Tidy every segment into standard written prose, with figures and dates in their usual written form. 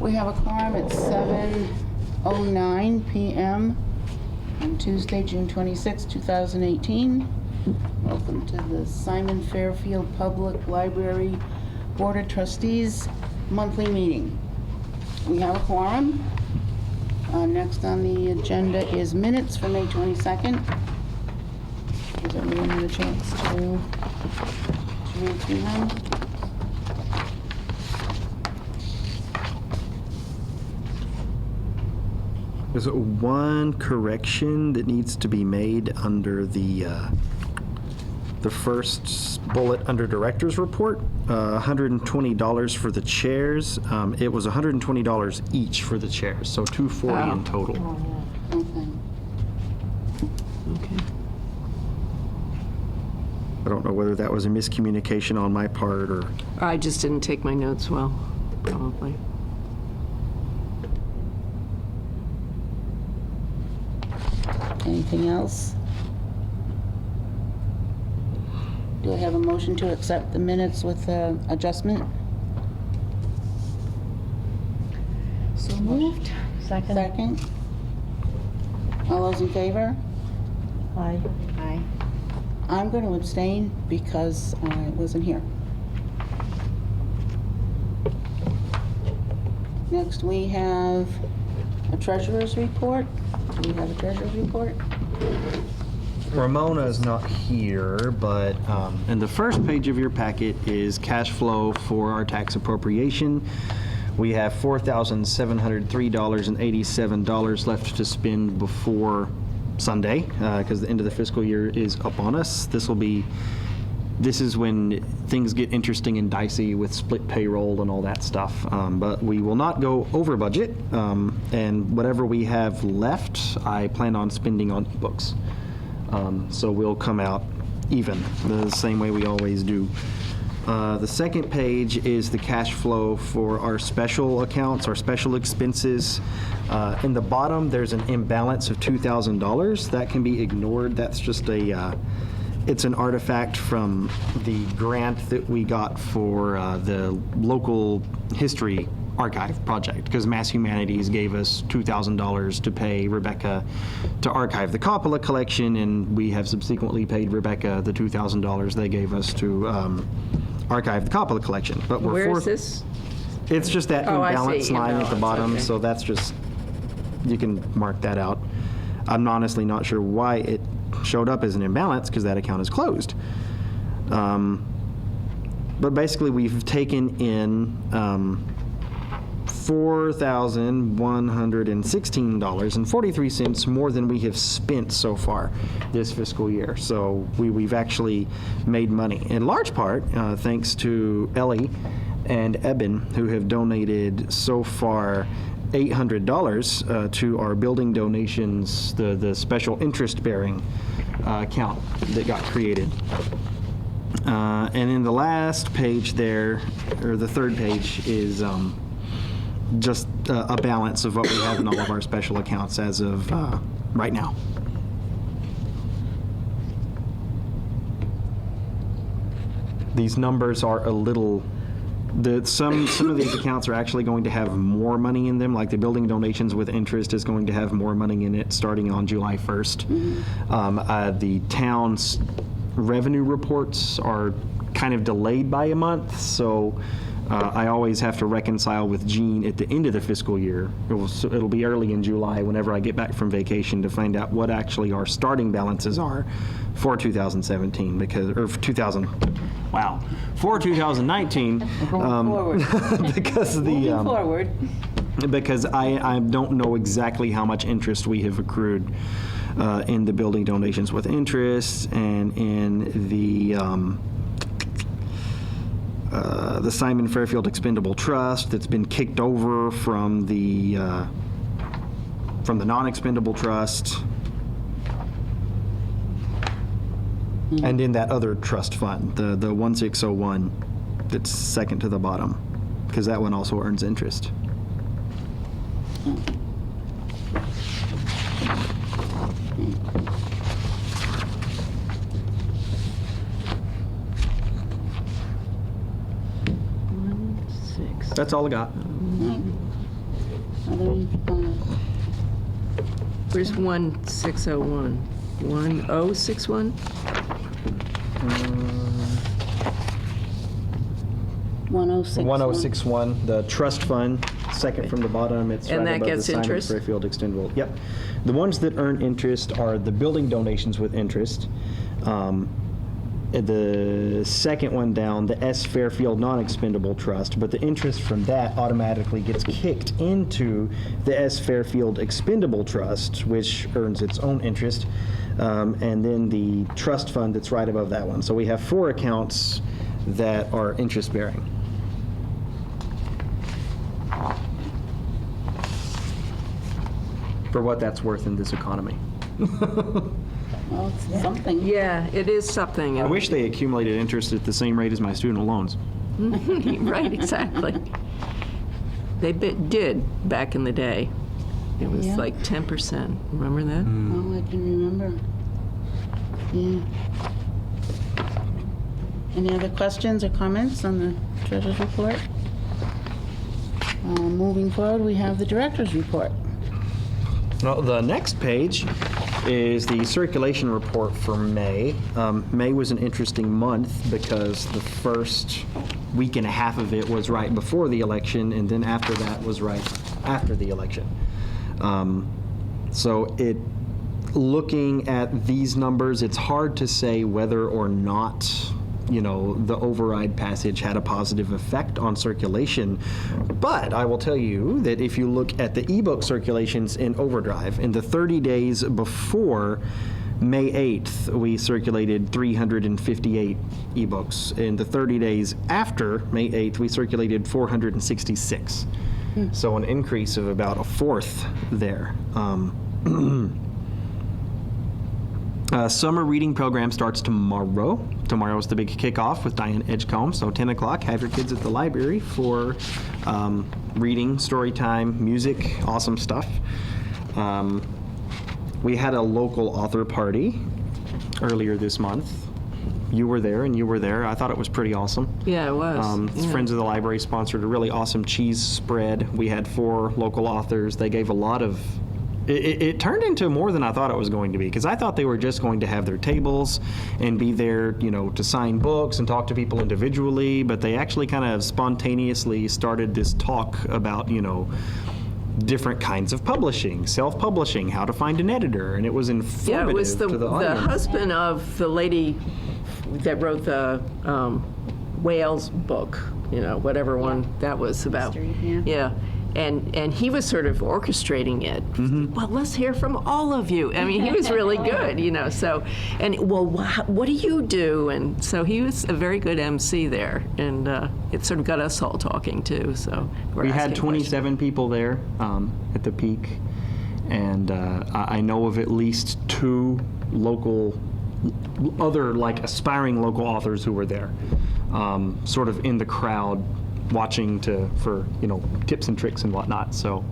We have a quorum at 7:09 p.m. on Tuesday, June 26, 2018. Welcome to the Simon Fairfield Public Library Board of Trustees monthly meeting. We have a quorum. Next on the agenda is minutes for May 22nd. Has everyone had a chance to read through them? There's one correction that needs to be made under the first bullet under director's report. $120 for the chairs. It was $120 each for the chairs, so $240 in total. Okay. Okay. I don't know whether that was a miscommunication on my part or. I just didn't take my notes well, probably. Anything else? Do I have a motion to accept the minutes with adjustment? So moved. Second. Second. All those in favor? Aye. Aye. I'm going to abstain because I wasn't here. Next, we have a treasurer's report. Do we have a treasurer's report? Ramona is not here, but and the first page of your packet is cash flow for our tax appropriation. We have $4,703.87 left to spend before Sunday, because the end of the fiscal year is upon us. This is when things get interesting and dicey with split payroll and all that stuff. But we will not go over budget, and whatever we have left, I plan on spending on ebooks. So we'll come out even, the same way we always do. The second page is the cash flow for our special accounts, our special expenses. In the bottom, there's an imbalance of $2,000. That can be ignored. That's just it's an artifact from the grant that we got for the local history archive project, because Mass Humanities gave us $2,000 to pay Rebecca to archive the Coppola collection, and we have subsequently paid Rebecca the $2,000 they gave us to archive the Coppola collection. But Where is this? It's just that Oh, I see. imbalance line at the Imbalance, bottom, okay. so that's just, you can mark that out. I'm honestly not sure why it showed up as an imbalance, because that account is closed. But basically, we've taken in $4,116.43 more than we have spent so far this fiscal year. So we've actually made money, in large part thanks to Ellie and Eben, who have donated so far $800 to our building donations, the special interest-bearing account that got created. And in the last page there, or the third page, is just a balance of what we have in all of our special accounts as of right now. These numbers are a little, some of these accounts are actually going to have more money in them, like the building donations with interest is going to have more money in it starting on July 1st. The town's revenue reports are kind of delayed by a month, so I always have to reconcile with Jean at the end of the fiscal year. It'll be early in July whenever I get back from vacation to find out what actually our starting balances are for 2017, for 2019. Going forward. Because of Moving forward. because I don't know exactly how much interest we have accrued in the building donations with interest and in the Simon Fairfield Expendable Trust that's been kicked over from the non-expendable trust, and in that other trust fund, the 1601 that's second to the bottom, because that one also earns interest. That's all I got. Where's 1601? 1061? 1061. 1061, the trust fund, second from the bottom, it's And right that above the gets Simon interest? Fairfield Extendable. Yep. The ones that earn interest are the building donations with interest. The second one down, the S. Fairfield Non-Expendable Trust, but the interest from that automatically gets kicked into the S. Fairfield Expendable Trust, which earns its own interest, and then the trust fund that's right above that one. So we have 4 accounts that are interest-bearing. For what that's worth in this economy. Well, it's something. Yeah, it is something. I wish they accumulated interest at the same rate as my student loans. Right, exactly. They did back in the day. It was Yeah. like 10%. Remember that? Oh, I can remember. Yeah. Any other questions or comments on the treasurer's report? Moving forward, we have the director's report. Well, the next page is the circulation report for May. May was an interesting month because the first week and a half of it was right before the election, and then after that was right after the election. Looking at these numbers, it's hard to say whether or not the override passage had a positive effect on circulation. But I will tell you that if you look at the ebook circulations in Overdrive, in the 30 days before May 8th, we circulated 358 ebooks. In the 30 days after May 8th, we circulated 466. So an increase of about a fourth there. Summer reading program starts tomorrow. Tomorrow is the big kickoff with Diane Edgecombe. So 10 o'clock, have your kids at the library for reading, story time, music, awesome stuff. We had a local author party earlier this month. You were there and you were there. I thought it was pretty awesome. Yeah, it was. Yeah. Friends of the Library sponsored a really awesome cheese spread. We had 4 local authors. They gave a lot of... It turned into more than I thought it was going to be, because I thought they were just going to have their tables and be there, to sign books and talk to people individually, but they actually kind of spontaneously started this talk about, different kinds of publishing, self-publishing, how to find an editor, and it was informative Yeah, it was to the audience. the husband of the lady that wrote the Whales book, whatever one that was about. Mystery, yeah. And he was sort of orchestrating it. Well, let's hear from all of you. I mean, he was really good, so, what do you do? And so he was a very good MC there, and it sort of got us all talking too, so. We had 27 people there at the peak, and I know of at least 2 other aspiring local authors who were there, sort of in the crowd, watching for tips and tricks and whatnot. So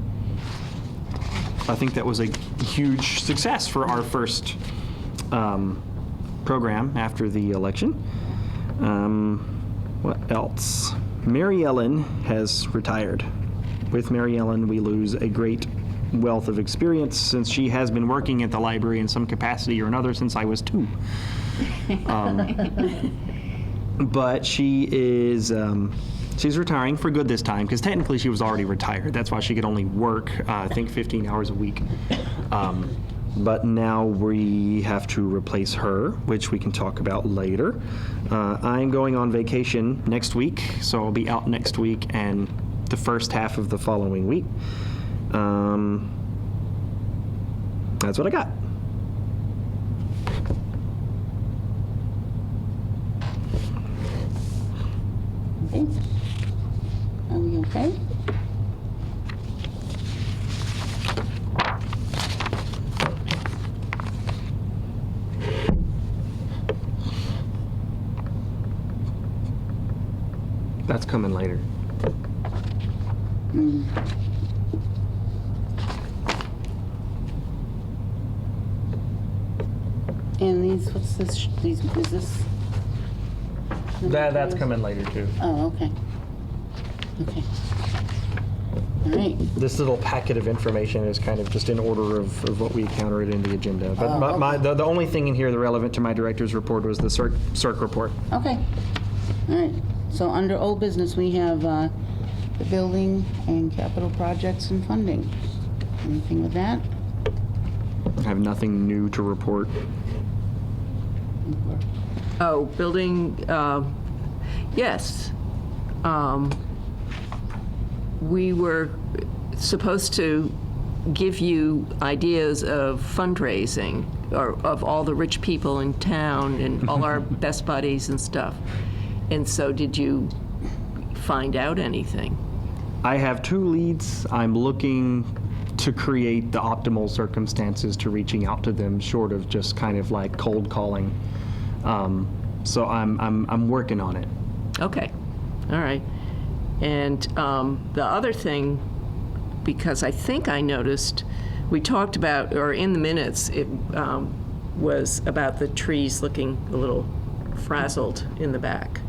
I think that was a huge success for our first program after the election. What else? Mary Ellen has retired. With Mary Ellen, we lose a great wealth of experience, since she has been working at the library in some capacity or another since I was 2. But she is... she's retiring for good this time, because technically she was already retired. That's why she could only work, I think, 15 hours a week. But now we have to replace her, which we can talk about later. I'm going on vacation next week, so I'll be out next week and the first half of the following week. That's what I got. Okay. Are we okay? That's coming later. And these, what's this, is this? That's coming later too. Oh, okay. Okay. All right. This little packet of information is kind of just in order of what we encountered in the agenda. But the only thing in here that relevant to my director's report was the CERC report. Okay. All right. So under old business, we have the building and capital projects and funding. Anything with that? I have nothing new to report. Oh, building, yes. We were supposed to give you ideas of fundraising, or of all the rich people in town and all our best buddies and stuff. And so did you find out anything? I have 2 leads. I'm looking to create the optimal circumstances to reaching out to them, short of just kind of like cold calling. So I'm working on it. Okay, all right. And the other thing, because I think I noticed, we talked about, or in the minutes, it was about the trees looking a little frazzled in the back.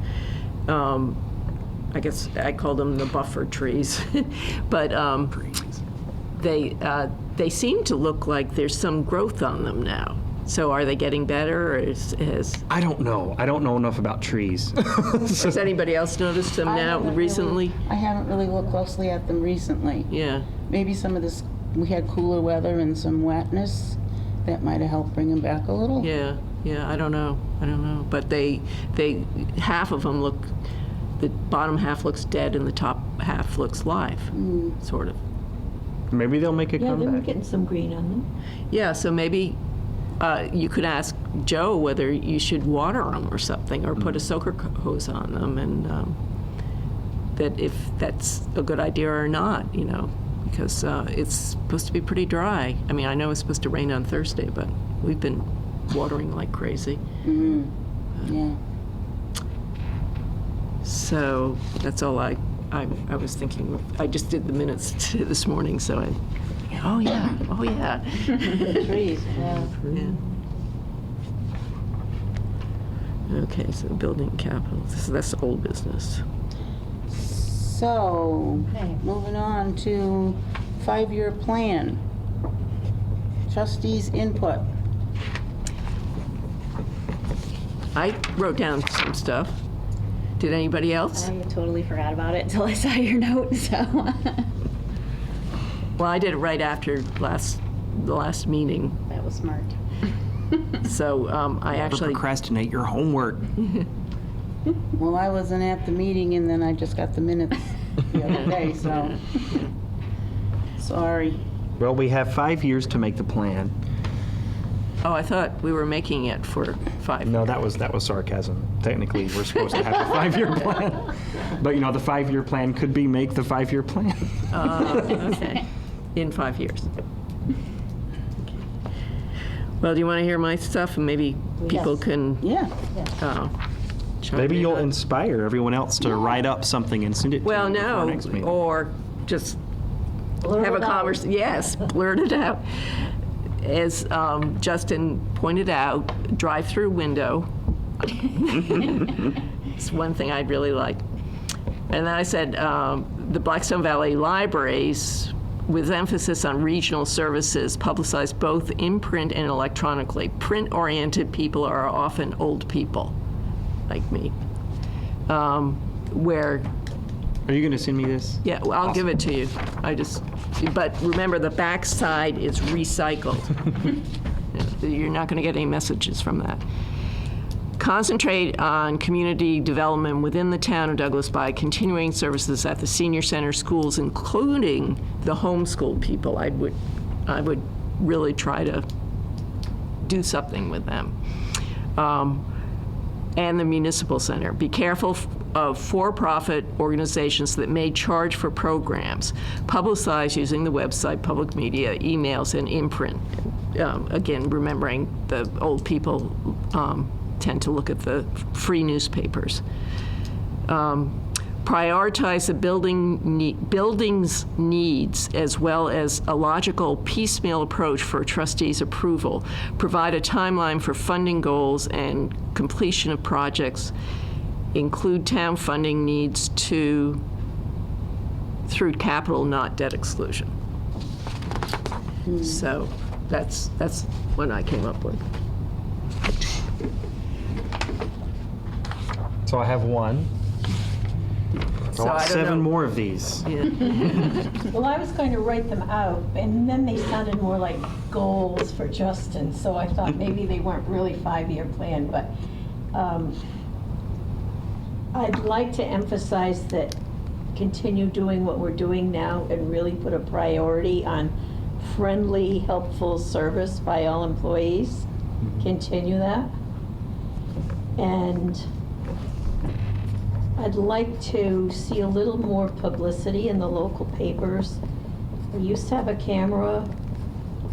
I guess I called them the buffer trees, but they seem to look like there's some growth on them now. So are they getting better, or I don't know. I don't know enough about trees. has anybody else noticed them now recently? I haven't really looked closely at them recently. Yeah. Maybe some of this, we had cooler weather and some wetness that might have helped bring them back a little. Yeah, I don't know. But they half of them look, the bottom half looks dead and the top half looks live, sort of. Maybe they'll make a Yeah, they were comeback. getting some green on them. Yeah, so maybe you could ask Joe whether you should water them or something, or put a soaker hose on them, and that if that's a good idea or not, because it's supposed to be pretty dry. I mean, I know it's supposed to rain on Thursday, but we've been watering like crazy. Yeah. So that's all I was thinking. I just did the minutes this morning, so oh yeah. The trees, yeah. Yeah. Okay, so building capital, so that's old business. So, Okay. moving on to 5-year plan. Trustees' input. I wrote down some stuff. Did anybody else? I totally forgot about it until I saw your note, so. Well, I did it right after the last meeting, That was smart. so I Never actually, procrastinate your homework. Well, I wasn't at the meeting and then I just got the minutes the other day, so. Sorry. Well, we have 5 years to make the plan. oh, I thought we were making it for 5. No, that was sarcasm. Technically, we're supposed to have a 5-year plan. But the 5-year plan could be make the 5-year plan. Okay, in 5 years. Well, do you want to hear my stuff, and maybe people Yes. can Yeah. chime Maybe in you'll on- inspire everyone else to write up something and send it to Well, you before no, next meeting. or just Blurt have a it out. conversation. Yes, blurt it out. As Justin pointed out, drive-through window. It's one thing I'd really like. And then I said the Blackstone Valley Libraries, with emphasis on regional services, publicize both in print and electronically. Print-oriented people are often old people, like me, where Are you going to send me this? yeah, well, I'll give it to you. But remember, the back side is recycled. You're not going to get any messages from that. Concentrate on community development within the town of Douglas by continuing services at the senior center schools, including the homeschool people. I would really try to do something with them. And the municipal center. Be careful of for-profit organizations that may charge for programs. Publicize using the website, public media, emails, and imprint. Again, remembering the old people tend to look at the free newspapers. Prioritize the building's needs as well as a logical piecemeal approach for trustees' approval. Provide a timeline for funding goals and completion of projects. Include town funding needs through capital, not debt exclusion. So that's what I came up with. So I have one. So I don't 7 know. more of these. Yeah. Well, I was going to write them out, and then they sounded more like goals for Justin, so I thought maybe they weren't really 5-year plan, but I'd like to emphasize that continue doing what we're doing now and really put a priority on friendly, helpful service by all employees. Continue that. And I'd like to see a little more publicity in the local papers. We used to have a camera,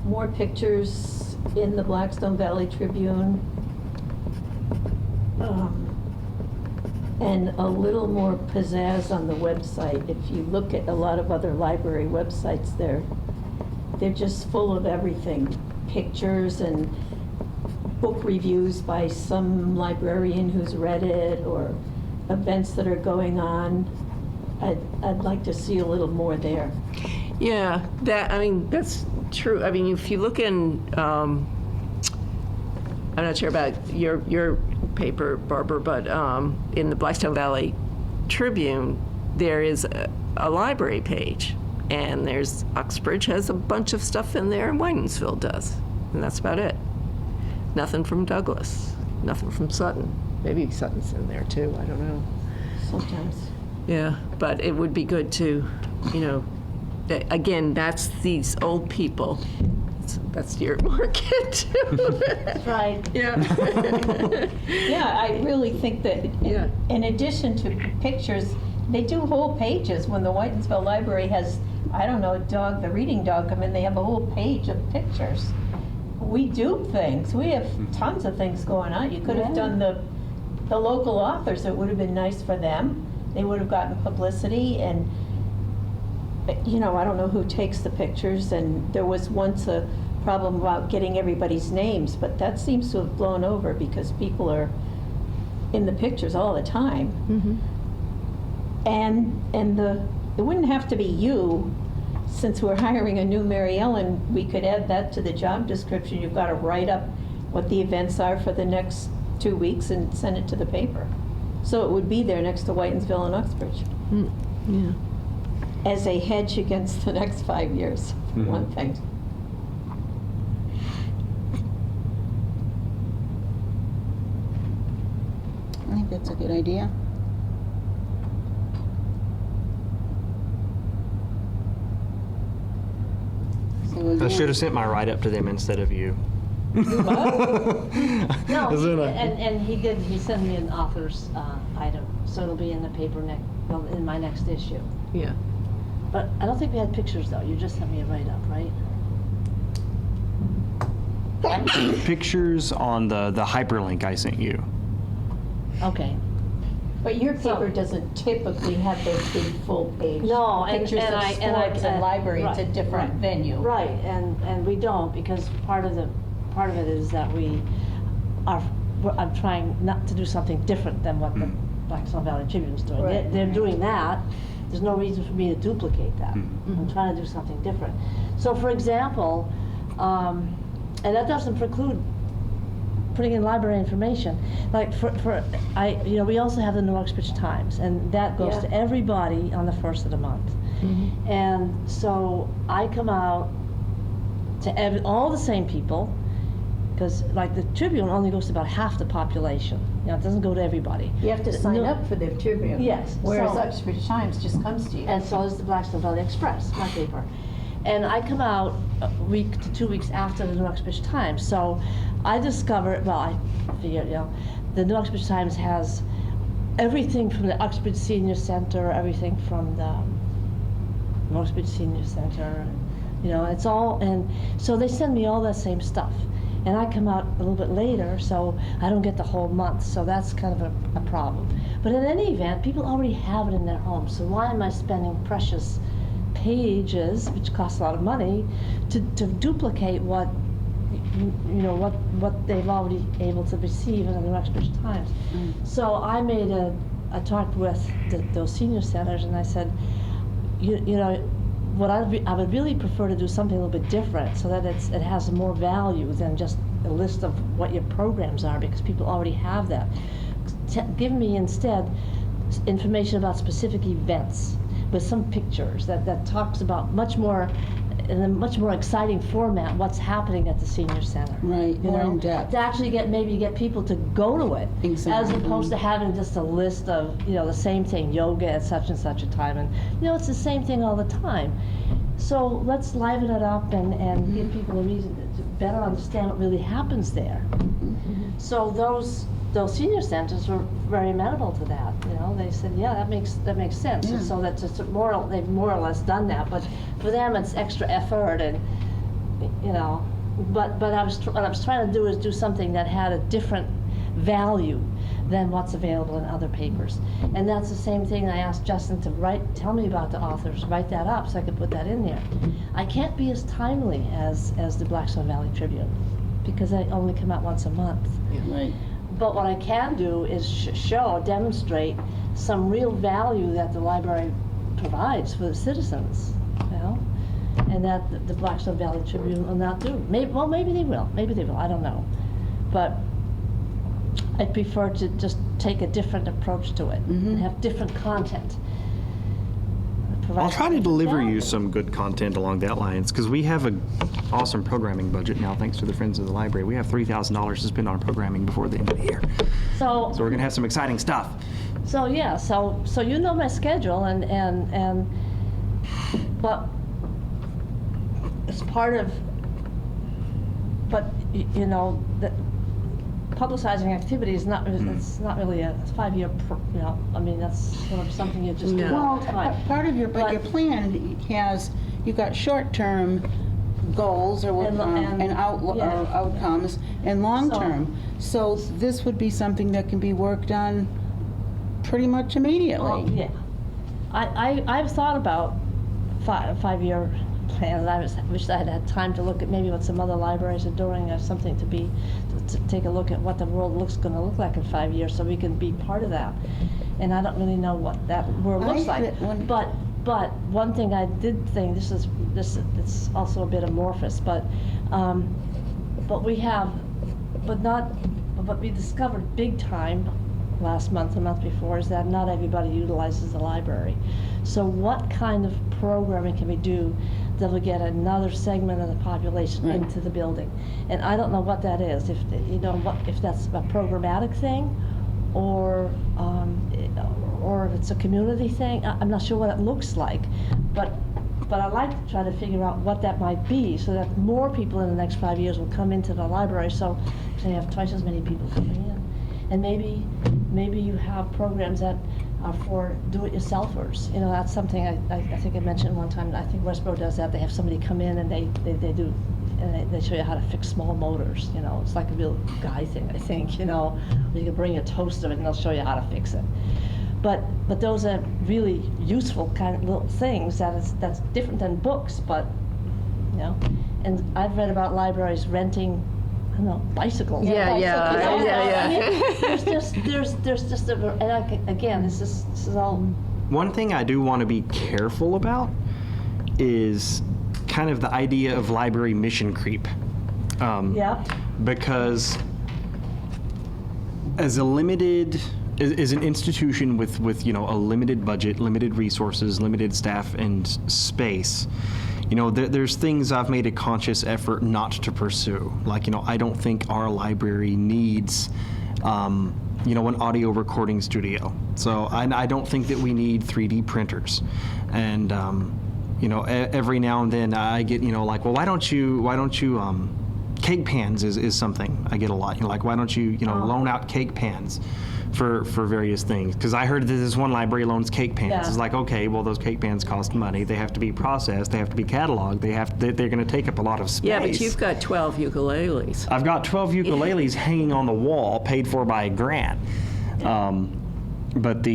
more pictures in the Blackstone Valley Tribune, and a little more pizzazz on the website. If you look at a lot of other library websites, they're just full of everything. Pictures and book reviews by some librarian who's read it, or events that are going on. I'd like to see a little more there. Yeah, that's true. I mean, if you look in, I'm not sure about your paper, Barbara, but in the Blackstone Valley Tribune, there is a library page, and there's Uxbridge has a bunch of stuff in there, and Whitensville does, and that's about it. Nothing from Douglas, nothing from Sutton. Maybe Sutton's in there too, I don't know. Sometimes. Yeah, but it would be good to, again, that's these old people. That's your market. That's right. Yeah. Yeah, I really think that Yeah. in addition to pictures, they do whole pages. When the Whitensville Library has, I don't know, the reading dog come in, they have a whole page of pictures. We do things. We have tons of things going on. You could have done the local authors. It would have been nice for them. They would have gotten publicity, and I don't know who takes the pictures, and there was once a problem about getting everybody's names, but that seems to have blown over because people are in the pictures all the time. And it wouldn't have to be you. Since we're hiring a new Mary Ellen, we could add that to the job description. You've got to write up what the events are for the next 2 weeks and send it to the paper. So it would be there next to Whitensville and Uxbridge. Yeah. As a hedge against the next 5 years, one thing. I think that's a good idea. So I again, should have sent my write-up to them instead of you. No, Isn't it? and he did, he sent me an author's item, so it'll be in the paper in my next issue. Yeah. But I don't think we had pictures though, you just sent me a write-up, right? Pictures on the hyperlink I sent you. Okay. But your paper doesn't typically have those big full page No, and pictures of I sports and library. It's a right, different right. venue. Right, and we don't, because part of it is that I'm trying not to do something different than what the Blackstone Valley Tribune's doing. Right. They're doing that. There's no reason for me to duplicate that. I'm trying to do something different. So for example, and that doesn't preclude putting in library information. Like we also have the New Uxbridge Times, and that goes to everybody on the first of the month. And so I come out to all the same people, because like the Tribune only goes to about half the population. It doesn't go to everybody. You have to sign No- up for the Tribune. Yes, Whereas so- Uxbridge Times just comes to you. And so is the Blackstone Valley Express, my paper. And I come out a week to 2 weeks after the New Uxbridge Times. So I discovered, I figured, the New Uxbridge Times has everything from the Uxbridge Senior Center, everything from the New Uxbridge Senior Center, it's all, and so they send me all that same stuff. And I come out a little bit later, so I don't get the whole month, so that's kind of a problem. But in any event, people already have it in their homes, so why am I spending precious pages, which cost a lot of money, to duplicate what they've already able to receive in the New Uxbridge Times? So I talked with those senior centers, and I said, you know, what I would really prefer to do something a little bit different so that it has more value than just a list of what your programs are, because people already have that. Give me instead information about specific events with some pictures that talks about much more, in a much more exciting format, what's happening at the senior center. Right, You more know, in depth. to actually maybe get people to go to it, as Exactly. opposed to having just a list of, you know, the same thing, yoga at such and such a time, and you know, it's the same thing all the time. So let's liven it up and give people a reason to better understand what really happens there. So those senior centers were very amenable to that. You know, they said, yeah, that makes sense. Yeah. And so that's just they've more or less done that. But for them, it's extra effort, and you know. But what I was trying to do is do something that had a different value than what's available in other papers. And that's the same thing I asked Justin to tell me about the authors, write that up so I could put that in there. I can't be as timely as the Blackstone Valley Tribune, because I only come out once a month. Right. But what I can do is demonstrate some real value that the library provides for the citizens, you know, and that the Blackstone Valley Tribune will not do. Maybe they will. Maybe they will. I don't know. But I prefer to just take a different approach to it and have different content. I'll try to Provide deliver value. you some good content along that lines, because we have an awesome programming budget now, thanks to the Friends of the Library. We have $3,000 to spend on programming before the end of the year. So So we're gonna have some exciting stuff. So yeah, so you know my schedule, and but it's part of. But you know that publicizing activity is not. It's not really a 5-year. You know, I mean that's sort of something you just do No. all Well, the time. part of your But- plan has, you've got short-term goals or And- yeah. outcomes, and long-term. So this would be something that can be worked on pretty much immediately. Oh, yeah, I've thought about five-year plans. I wish I had had time to look at maybe what some other libraries are doing, or something to take a look at what the world going to look like in 5 years, so we can be part of that. And I don't really know what that world looks I like. had one- But one thing I did think, it's also a bit amorphous, but we discovered big time last month, the month before, is that not everybody utilizes the library. So what kind of programming can we do that will get another segment of the population Right. into the building? And I don't know what that is, if that's a programmatic thing, or if it's a community thing. I'm not sure what it looks like, but I'd like to try to figure out what that might be, so that more people in the next 5 years will come into the library, so you have twice as many people coming in. And maybe you have programs that are for do-it-yourselfers. You know, that's something I think I mentioned one time. I think Westboro does that. They have somebody come in and they do, and they show you how to fix small motors. You know, it's like a real guy thing, I think. You know, you can bring a toaster and they'll show you how to fix it. But those are really useful kind of little things that's different than books. But you know, and I've read about libraries renting, I don't know, bicycles. Yeah. I mean, there's just again, this is all. One thing I do want to be careful about is kind of the idea of library mission creep. Yeah. Because as an institution with you know a limited budget, limited resources, limited staff and space, you know, there's things I've made a conscious effort not to pursue. Like, you know, I don't think our library needs, you know, an audio recording studio. So I don't think that we need 3D printers. And, you know, every now and then I get, you know, like, well, why don't you, cake pans is something I get a lot. You know, like, why don't you, loan out cake pans for various things? Because I heard that this one library loans cake pans. Yeah. It's like, okay, well, those cake pans cost money. They have to be processed. They have to be cataloged. They're going to take up a lot of space. Yeah, but you've got 12 ukuleles. I've got 12 ukuleles hanging on the wall, paid for by a grant. But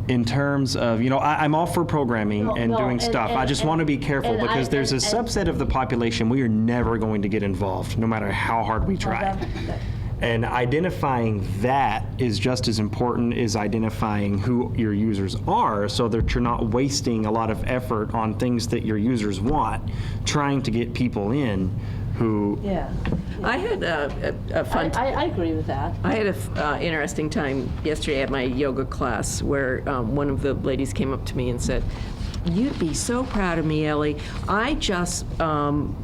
in terms of, you know, I'm all for programming and doing stuff. I just want to be careful because there's a subset of the population we are never going to get involved, no matter how hard we try. And identifying that is just as important as identifying who your users are, so that you're not wasting a lot of effort on things that your users want, trying to get people in who. Yeah. I had a fun. I agree with that. I had an interesting time yesterday at my yoga class where one of the ladies came up to me and said, "You'd be so proud of me, Ellie. I just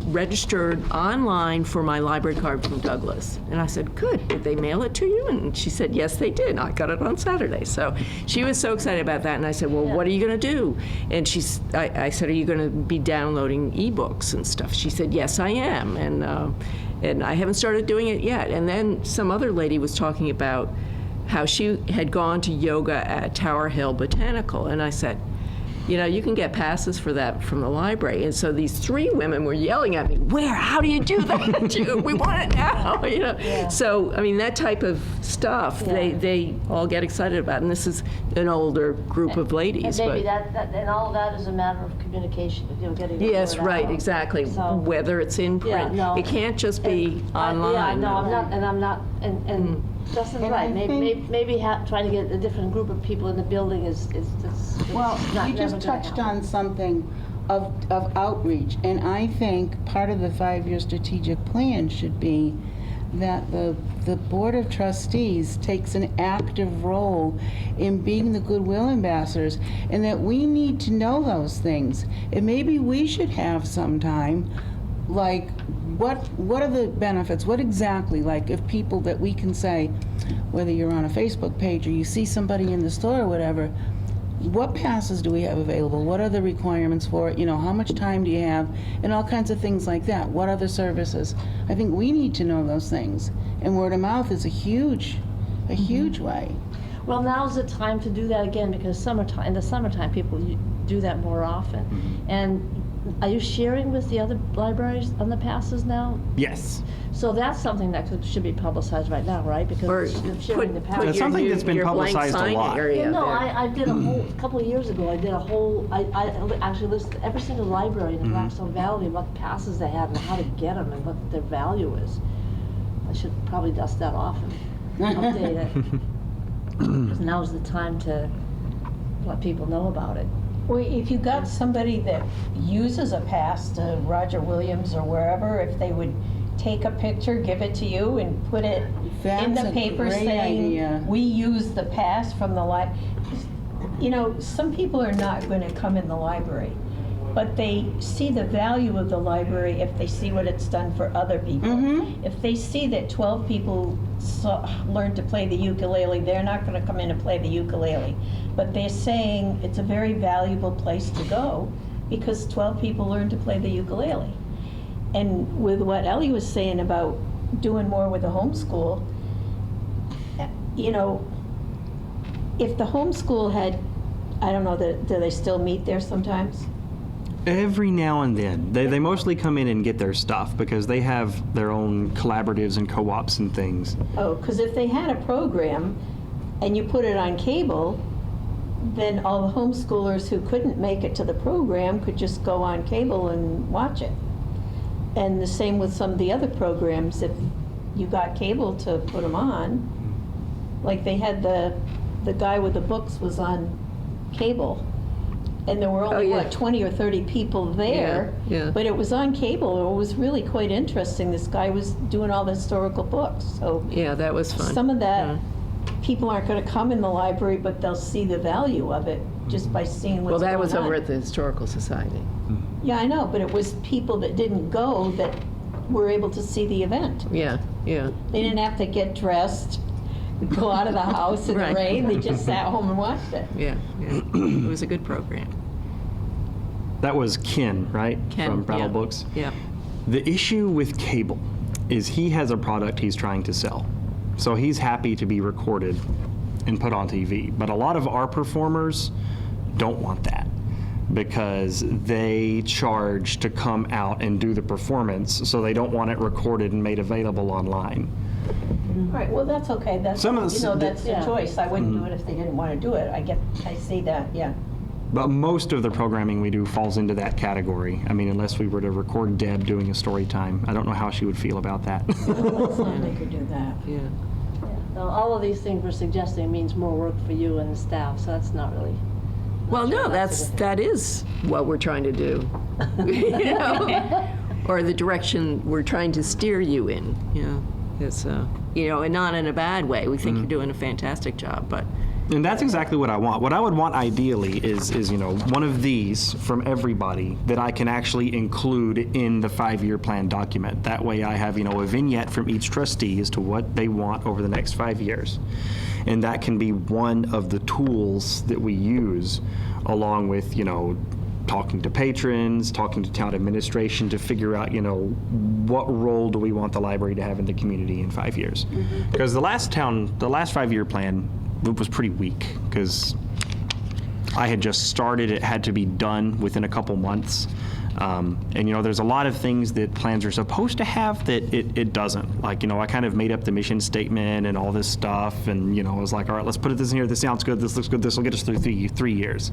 registered online for my library card from Douglas." And I said, "Good. Did they mail it to you?" And she said, "Yes, they did. I got it on Saturday." So she was so excited about that. And I said, "Well, what are you going to do?" And I said, "Are you going to be downloading ebooks and stuff?" She said, "Yes, I am." And I haven't started doing it yet. And then some other lady was talking about how she had gone to yoga at Tower Hill Botanical. And I said, "You know, you can get passes for that from the library." And so these three women were yelling at me, "Where? How do you do that? We want it now." You know. Yeah. So I mean, that type of stuff, Yeah. they all get excited about. And this is an older group of ladies. And maybe but and all of that is a matter of communication, getting the yes, word right, out. exactly. So- Whether it's in print, no. it can't just be online. Yeah, no, I'm not, and Justin's And right. I Maybe think- trying to get a different group of people in the building is Well, not you just never gonna touched happen. on something of outreach, and I think part of the 5-year strategic plan should be that the Board of Trustees takes an active role in being the goodwill ambassadors, and that we need to know those things. And maybe we should have some time, like, what are the benefits? What exactly, like, if people that we can say, whether you're on a Facebook page or you see somebody in the store or whatever, what passes do we have available? What are the requirements for it? You know, how much time do you have? And all kinds of things like that. What other services? I think we need to know those things. And word of mouth is a huge way. Well, now's the time to do that again, because in the summertime, people do that more often. And are you sharing with the other libraries on the passes now? Yes. So that's something that should be publicized right now, right? Because Or you're sharing the put passes. That's your something new- that's been your blank publicized a sign lot. area No, there. I did a couple of years ago, I actually listed every single library in the Blackstone Valley and what passes they have and how to get them and what their value is. I should probably dust that off and update it. Because now's the time to let people know about it. Well, if you got somebody that uses a pass to Roger Williams or wherever, if they would take a picture, give it to you, and put it in That's the a paper great saying, idea. "We use the pass from the You know, some people are not going to come in the library, but they see the value of the library if they see what it's done for other people. If they see that 12 people learned to play the ukulele, they're not going to come in and play the ukulele. But they're saying it's a very valuable place to go because 12 people learned to play the ukulele. And with what Ellie was saying about doing more with the homeschool, you know, if the homeschool had, I don't know, do they still meet there sometimes? Every now and then. They mostly come in and get their stuff because they have their own collaboratives and co-ops and things. Oh, because if they had a program and you put it on cable, then all the homeschoolers who couldn't make it to the program could just go on cable and watch it. And the same with some of the other programs, if you got cable to put them on, like they had the guy with the books was on cable, and there were only, Oh, yeah. 20 or 30 people there, Yeah, yeah. but it was on cable. It was really quite interesting. This guy was doing all the historical books, so Yeah, that was fun. some of that, Yeah. people aren't going to come in the library, but they'll see the value of it just by seeing what's Well, going on. that was over at the Historical Society. Yeah, I know, but it was people that didn't go that were able to see the event. Yeah, yeah. They didn't have to get dressed, go out of the house in Right. the rain. They just sat home and watched it. Yeah, yeah. It was a good program. That was Ken, right? Ken, From Battle yeah. Books. Yeah. The issue with cable is he has a product he's trying to sell. So he's happy to be recorded and put on TV. But a lot of our performers don't want that because they charge to come out and do the performance, so they don't want it recorded and made available online. Right, well, that's okay. That's, Some of the- that's the Yeah. choice. I wouldn't do it if they didn't want to do it. I see that, yeah. But most of the programming we do falls into that category. I mean, unless we were to record Deb doing a story time. I don't know how she would feel about that. They could do that. Yeah. Now, all of these things we're suggesting means more work for you and the staff, so that's not really. Well, no, that is what we're trying to do. You know? Or the direction we're trying to steer you in. It's you know, and not in a bad way. We think you're doing a fantastic job, but And that's exactly what I want. What I would want ideally is you know, one of these from everybody that I can actually include in the 5-year plan document. That way I have, you know, a vignette from each trustee as to what they want over the next 5 years. And that can be one of the tools that we use along with, you know, talking to patrons, talking to town administration to figure out, you know, what role do we want the library to have in the community in 5 years. Because the last 5-year plan was pretty weak because I had just started. It had to be done within a couple months. And, you know, there's a lot of things that plans are supposed to have that it doesn't. Like, you know, I kind of made up the mission statement and all this stuff. And, you know, I was like, all right, let's put this in here. This sounds good. This looks good. This will get us through 3 years.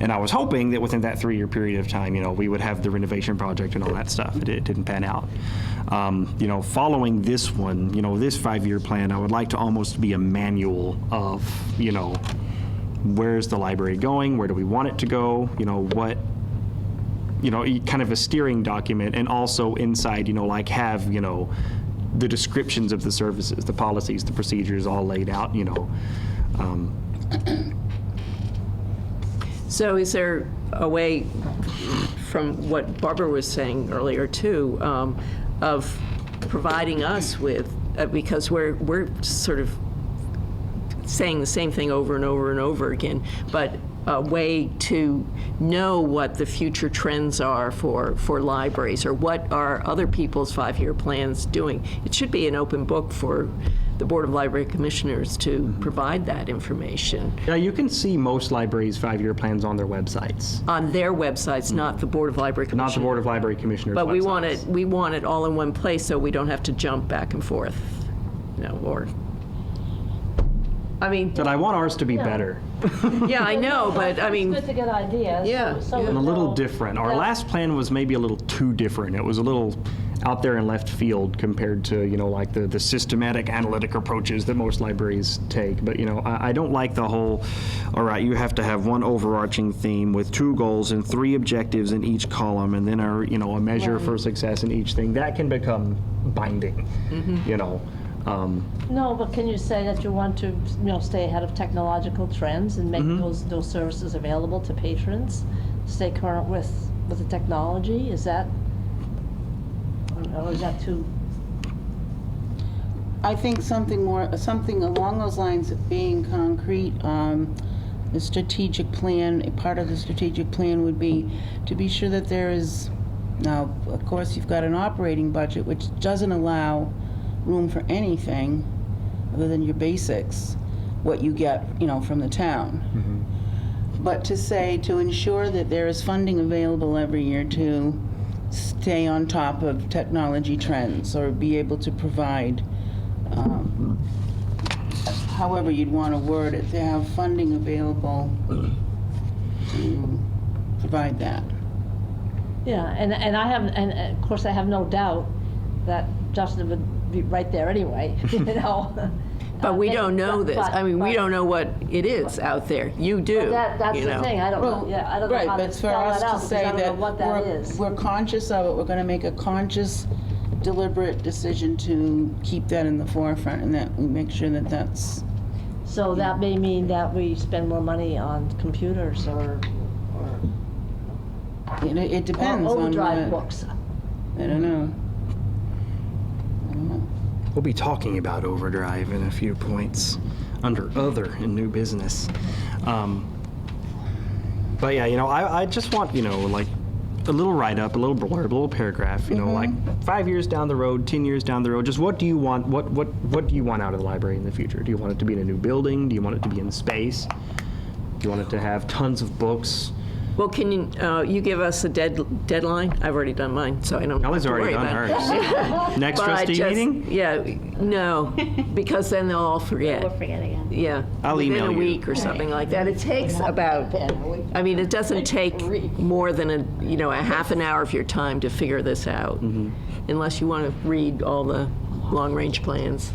And I was hoping that within that 3-year period of time, you know, we would have the renovation project and all that stuff. It didn't pan out. You know, following this one, you know, this 5-year plan, I would like to almost be a manual of, you know, where's the library going? Where do we want it to go? You know, what, you know, kind of a steering document, and also inside, you know, like have, you know, the descriptions of the services, the policies, the procedures all laid out, you know. So is there a way, from what Barbara was saying earlier too, of providing us with, because we're sort of saying the same thing over and over and over again, but a way to know what the future trends are for libraries, or what are other people's 5-year plans doing? It should be an open book for the Board of Library Commissioners to provide that information. Yeah, you can see most libraries' 5-year plans on their websites. On their websites, not the Board of Library Commissioners. Not the Board of Library Commissioners' But websites. we want it all in one place so we don't have to jump back and forth, you know, or, I mean, But I want ours to be better yeah, I know, but I mean, It's good to get ideas. Yeah, so yeah. we and a little know different. Our that- last plan was maybe a little too different. It was a little out there in left field compared to, you know, like the systematic analytic approaches that most libraries take. But, you know, I don't like the whole, all right, you have to have one overarching theme with 2 goals and 3 objectives in each column, and then a, you know, a measure for success in each thing. That can become binding, you know. No, but can you say that you want to, you know, stay ahead of technological trends and make those services available to patrons? Stay current with the technology? Is that, or is that too? I think something along those lines of being concrete. The strategic plan, a part of the strategic plan would be to be sure that there is, now, of course, you've got an operating budget which doesn't allow room for anything other than your basics, what you get, you know, from the town. But to say, to ensure that there is funding available every year to stay on top of technology trends, or be able to provide, however you'd want to word it, to have funding available to provide that. Yeah, and I have, and of course I have no doubt that Justin would be right there anyway, you know. but we don't know this. I mean, we don't know what it is out there. You do. That's you the know. thing, I don't know, yeah, I don't know Right, how to but for spell us that out, to because say I don't know that what that is. we're conscious of it, we're going to make a conscious, deliberate decision to keep that in the forefront, and that we make sure that that's, So that may mean that we spend more money on computers or it depends on overdrive what, books. I don't know. We'll be talking about overdrive in a few points under other in new business. But yeah, you know, I just want, you know, like a little write-up, a little blurb, a little paragraph, you know, like 5 years down the road, 10 years down the road, just what do you want, what do you want out of the library in the future? Do you want it to be in a new building? Do you want it to be in space? Do you want it to have tons of books? Well, can you give us a deadline? I've already done mine, so I don't Ellie's have to already worry done about it. hers. Next But trustee just- meeting? Yeah, no, because then they'll all forget. We'll forget again. Yeah. I'll email Within you. a week or something like that. It takes about, I mean, it doesn't take more than a half an hour of your time to figure this out, unless you want to read all the long-range plans.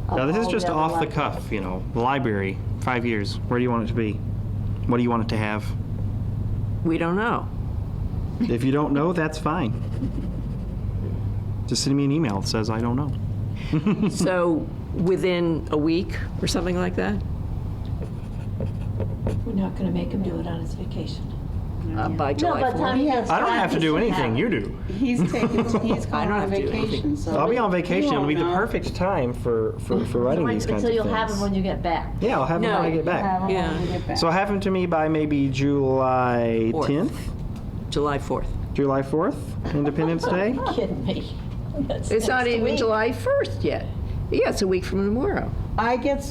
Now, this is just off the cuff, the library, 5 years. Where do you want it to be? What do you want it to have? We don't know. If you don't know, that's fine. Just send me an email that says I don't know. So within a week or something like that? We're not gonna make him do it on his vacation. By July by the time 4th? he gets I don't back, have to he do should anything. have You it. do. He's going I don't on have to do anything. vacation, so. I'll be on vacation. It'll be the You won't know. perfect time for writing these kinds Until of you'll things. have him when you get back. Yeah, I'll have them when I get back. Have him Yeah. when we get back. So have them to me by maybe July 4th. 10th, July 4th. July 4th, Independence Day. Kidding me. That's It's not next even week. July 1st yet. Yeah, it's a week from tomorrow. I get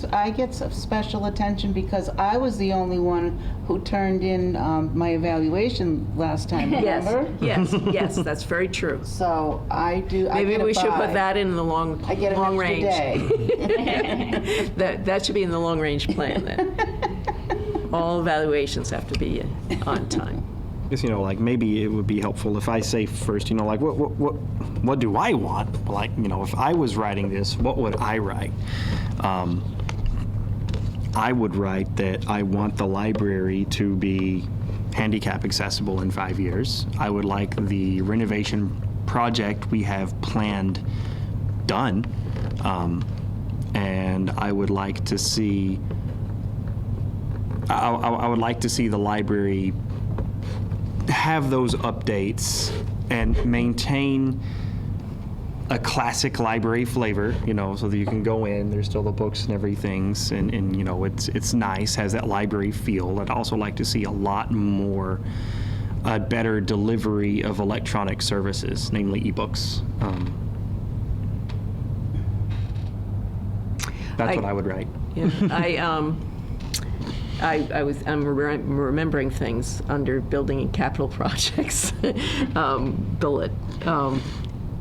some special attention because I was the only one who turned in my evaluation last time, remember? Yes, that's very true. So I do. I Maybe get a we should bye. put that in the long I get an long extra range. day. That should be in the long range plan then. All evaluations have to be on time. Just, like maybe it would be helpful if I say first, like what do I want? Like, if I was writing this, what would I write? I would write that I want the library to be handicap accessible in 5 years. I would like the renovation project we have planned done. And I would like to see, I would like to see the library have those updates and maintain a classic library flavor, so that you can go in, there's still the books and everything, and it's nice, has that library feel. I'd also like to see a lot more, better delivery of electronic services, namely ebooks. That's what I would write. Yeah, I'm remembering things under building and capital projects bullet,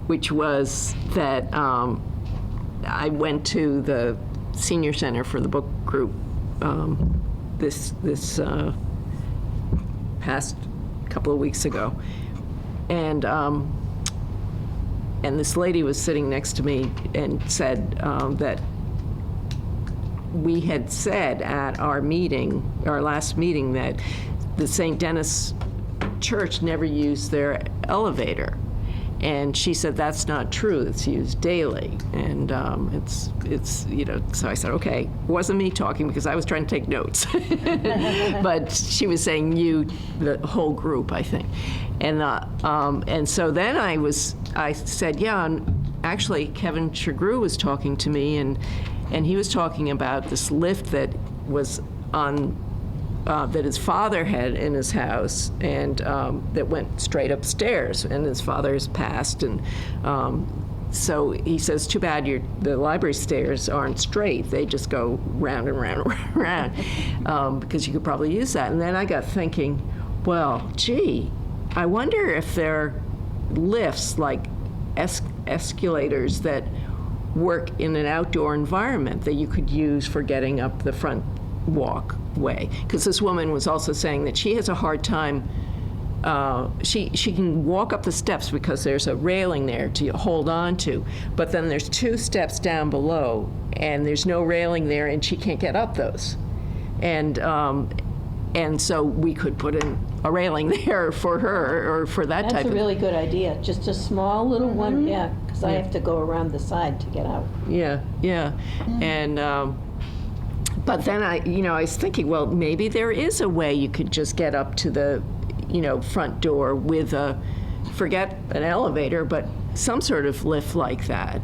which was that I went to the senior center for the book group this past couple of weeks ago, and this lady was sitting next to me and said that we had said at our last meeting, that the St. Denis Church never used their elevator. And she said, that's not true, it's used daily. And so I said, okay. It wasn't me talking because I was trying to take notes. But she was saying the whole group, I think. And so then I said, yeah, and actually Kevin Chagru was talking to me, and he was talking about this lift that was on, that his father had in his house, and that went straight upstairs, and his father has passed, and so he says, too bad the library stairs aren't straight, they just go round and round and round, because you could probably use that. And then I got thinking, well, gee, I wonder if there are lifts, like escalators that work in an outdoor environment that you could use for getting up the front walkway. Because this woman was also saying that she has a hard time, she can walk up the steps because there's a railing there to hold on to, but then there's 2 steps down below and there's no railing there and she can't get up those. And so we could put in a railing there for her, or for that type That's a of. really good idea, just a small little one, yeah, because I have to go around the side to get out. Yeah. And, but then I was thinking, well, maybe there is a way you could just get up to the, front door with forget an elevator, but some sort of lift like that,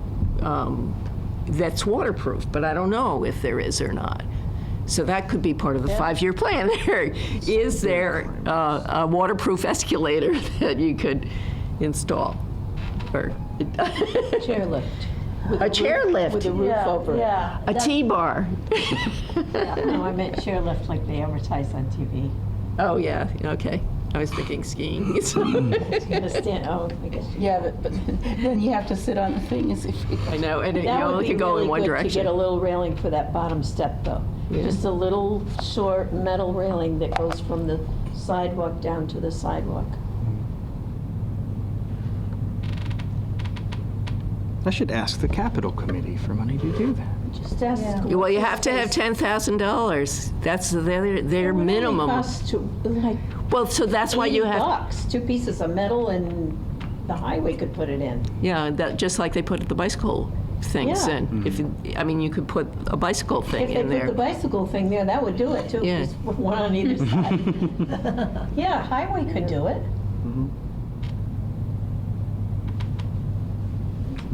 that's waterproof, but I don't know if there is or not. So that could be part of the 5-year plan there. Is there a waterproof escalator that you could install? Or Chairlift. a chairlift, With a roof over it. a T-bar. No, I meant chairlift like they advertise on TV. Oh, yeah, okay. I was thinking skiing. Understand, oh, I guess. Yeah, but then you have to sit on the thing as if you... I know, and you That would only be can go really in one good to direction. get a little railing for that bottom step, though. Yeah. Just a little short metal railing that goes from the sidewalk down to the sidewalk. I should ask the Capital Committee for money to do that. Just ask. Well, you have to have $10,000. That's their minimum. Costs to, like, Well, so that's why you have, $80, 2 pieces of metal, and the highway could put it in. yeah, that, just like they put the bicycle things Yeah. in. If I mean, you could put a bicycle thing If in they put the there. bicycle thing there, that would do it too, Yeah. just one on either side. Yeah, highway could do it.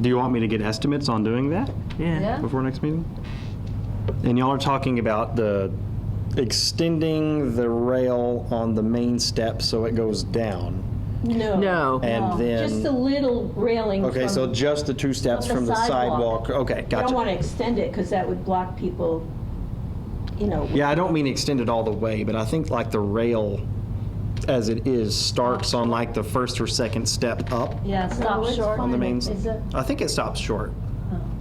Do you want me to get estimates on doing that Yeah. before next meeting? And y'all are talking about the extending the rail on the main step so it goes down. No. And then... Just a little railing. Okay, so from- just the 2 steps from the sidewalk. Okay, You don't want gotcha. to extend it, because that would block people, you know. Yeah, I don't mean extend it all the way, but I think like the rail as it is starts on like the first or second step up Yeah, stop it's short. on the main. Is it? I think it stops short.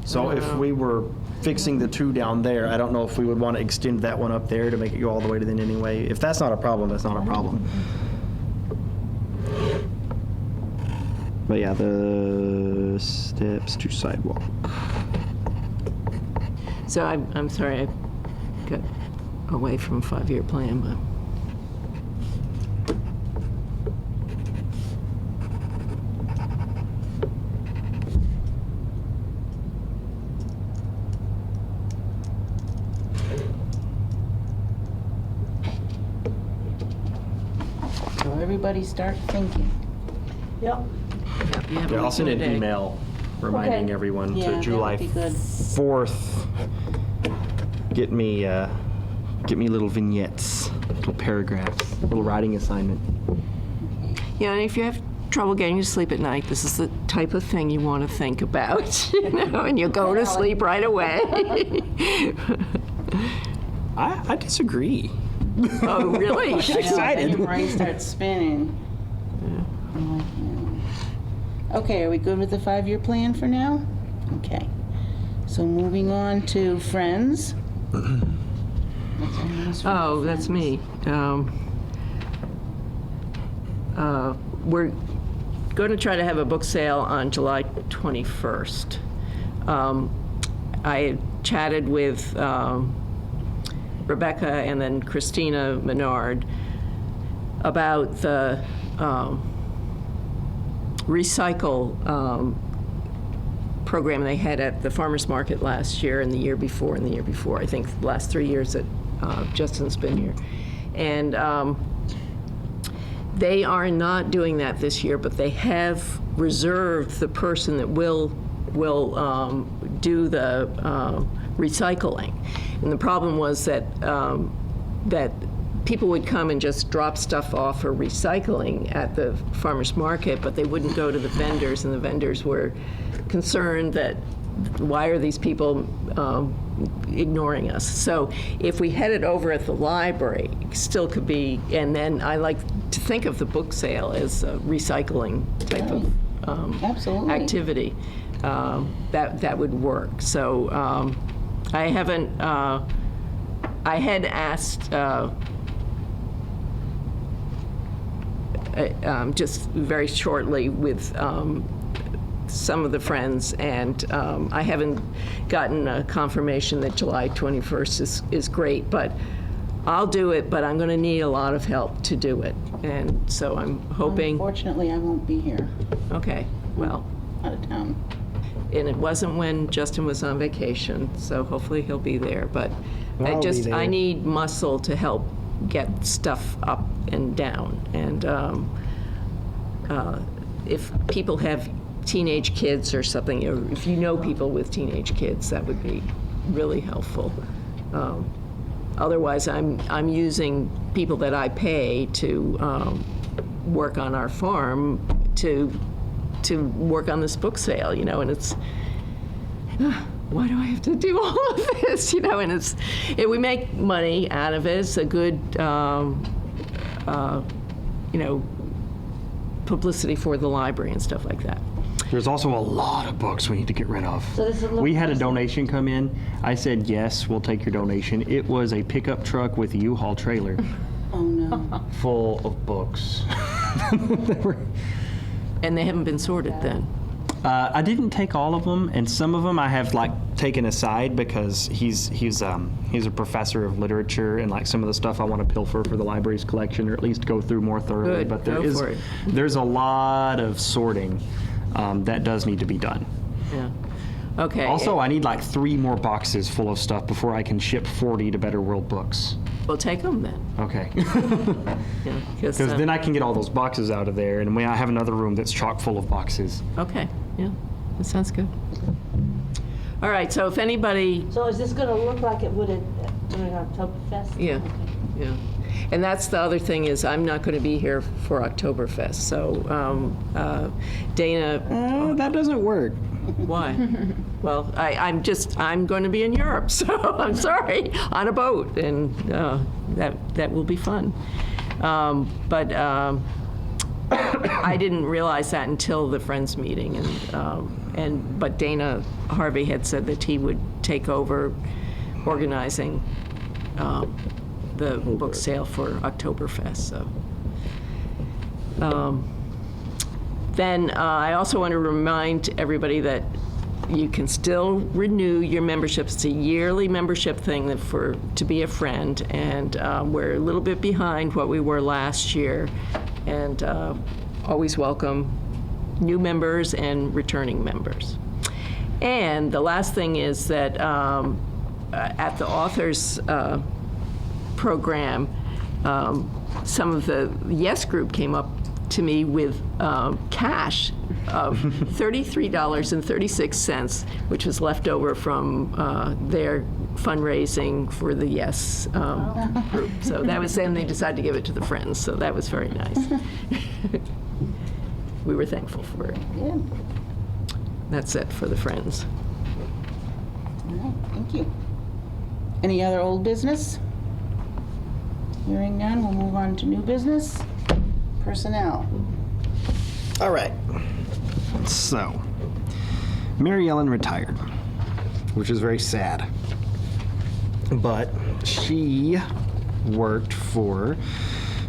So if we were fixing the 2 down there, I don't know if we would want to extend that one up there to make it go all the way to then anyway. If that's not a problem, that's not a problem. But yeah, the steps to sidewalk. So I'm sorry, I got away from 5-year plan, but. So everybody start thinking. Yep. you have a Yeah, I'll week send and an a day. email reminding Okay. everyone Yeah, to that July would be good. 4th. Get me little vignettes, little paragraphs, little writing assignment. Yeah, and if you have trouble getting to sleep at night, this is the type of thing you want to think about, you know, and you'll go to sleep right away. I disagree. Oh, really? I know, then Excited. your brain starts spinning. I'm like, yeah. Okay, are we good with the 5-year plan for now? Okay. So moving on to Friends. What's our news for Oh, that's Friends? me. We're going to try to have a book sale on July 21st. I chatted with Rebecca and then Christina Menard about the recycle program they had at the farmers market last year and the year before and the year before. I think the last 3 years that Justin's been here. And they are not doing that this year, but they have reserved the person that will do the recycling. And the problem was that that people would come and just drop stuff off for recycling at the farmers market, but they wouldn't go to the vendors, and the vendors were concerned that why are these people ignoring us? So if we had it over at the library, it still could be, and then I like to think of the book sale as a recycling type of Absolutely. activity. That would work. So I haven't, I had asked just very shortly with some of the friends, and I haven't gotten a confirmation that July 21st is great, but I'll do it, but I'm going to need a lot of help to do it. And so I'm hoping, Unfortunately, I won't be here, okay, well, out of town. and it wasn't when Justin was on vacation, so hopefully he'll be there, but I'll be I there. need muscle to help get stuff up and down. And if people have teenage kids or something, or if you know people with teenage kids, that would be really helpful. Otherwise, I'm using people that I pay to work on our farm to work on this book sale, you know, and it's, why do I have to do all of this, you know, and we make money out of it. It's a good you know, publicity for the library and stuff like that. There's also a lot of books we need to get rid of. So this is a little We had a person- donation come in. I said, yes, we'll take your donation. It was a pickup truck with a U-Haul trailer Oh, no. full of books. They were- And they haven't been sorted then. I didn't take all of them, and some of them I have like taken aside because he's a professor of literature, and like some of the stuff I want to pilfer for the library's collection, or at least go through more thoroughly. Good, But go for it. there's a lot of sorting that does need to be done. Yeah. Okay. Also, I need like 3 more boxes full of stuff before I can ship 40 to Better World Books. Well, take them then. Okay. Yeah, Because then I can get all those boxes out of there, and I have another room that's chock full of boxes. Okay, yeah, that sounds good. All right, so if anybody, So is this gonna look like it would during Oktoberfest? yeah, Okay. yeah. And that's the other thing is I'm not going to be here for Oktoberfest. So Dana, That doesn't work. why? Well, I'm going to be in Europe, so I'm sorry, on a boat, and that will be fun. But I didn't realize that until the Friends meeting, but Dana Harvey had said that he would take over organizing the book sale for Oktoberfest. So. Then I also want to remind everybody that you can still renew your memberships. It's a yearly membership thing to be a friend, and we're a little bit behind what we were last year, and always welcome new members and returning members. And the last thing is that at the authors program, some of the Yes group came up to me with cash of $33.36, which was left over from their fundraising for the Yes group. So that was then they decided to give it to the Friends, so that was very nice. We were thankful for it. Yeah. That's it for the Friends. All right, thank you. Any other old business? Hearing none, we'll move on to new business. Personnel. All right. So, Mary Ellen retired, which is very sad. But she worked for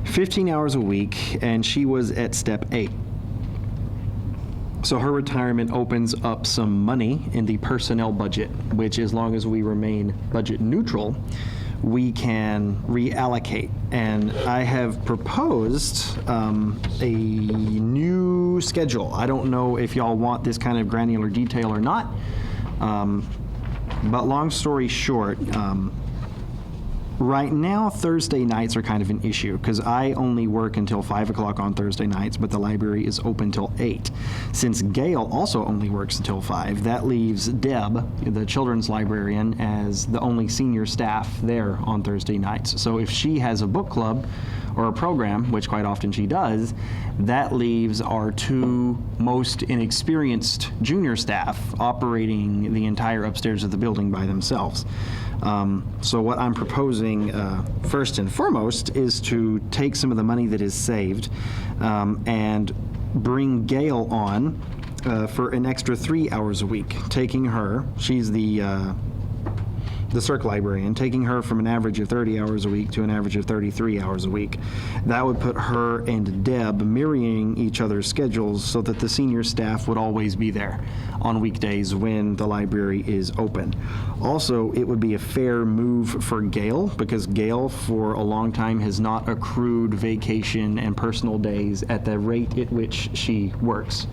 15 hours a week, and she was at step 8. So her retirement opens up some money in the personnel budget, which as long as we remain budget neutral, we can reallocate. And I have proposed a new schedule. I don't know if y'all want this kind of granular detail or not, but long story short, right now, Thursday nights are kind of an issue because I only work until 5 o'clock on Thursday nights, but the library is open till 8. Since Gail also only works until 5, that leaves Deb, the children's librarian, as the only senior staff there on Thursday nights. So if she has a book club or a program, which quite often she does, that leaves our 2 most inexperienced junior staff operating the entire upstairs of the building by themselves. So what I'm proposing first and foremost is to take some of the money that is saved and bring Gail on for an extra 3 hours a week, taking her, she's the Circ librarian, taking her from an average of 30 hours a week to an average of 33 hours a week. That would put her and Deb mirroring each other's schedules so that the senior staff would always be there on weekdays when the library is open. Also, it would be a fair move for Gail because Gail for a long time has not accrued vacation and personal days at the rate at which she works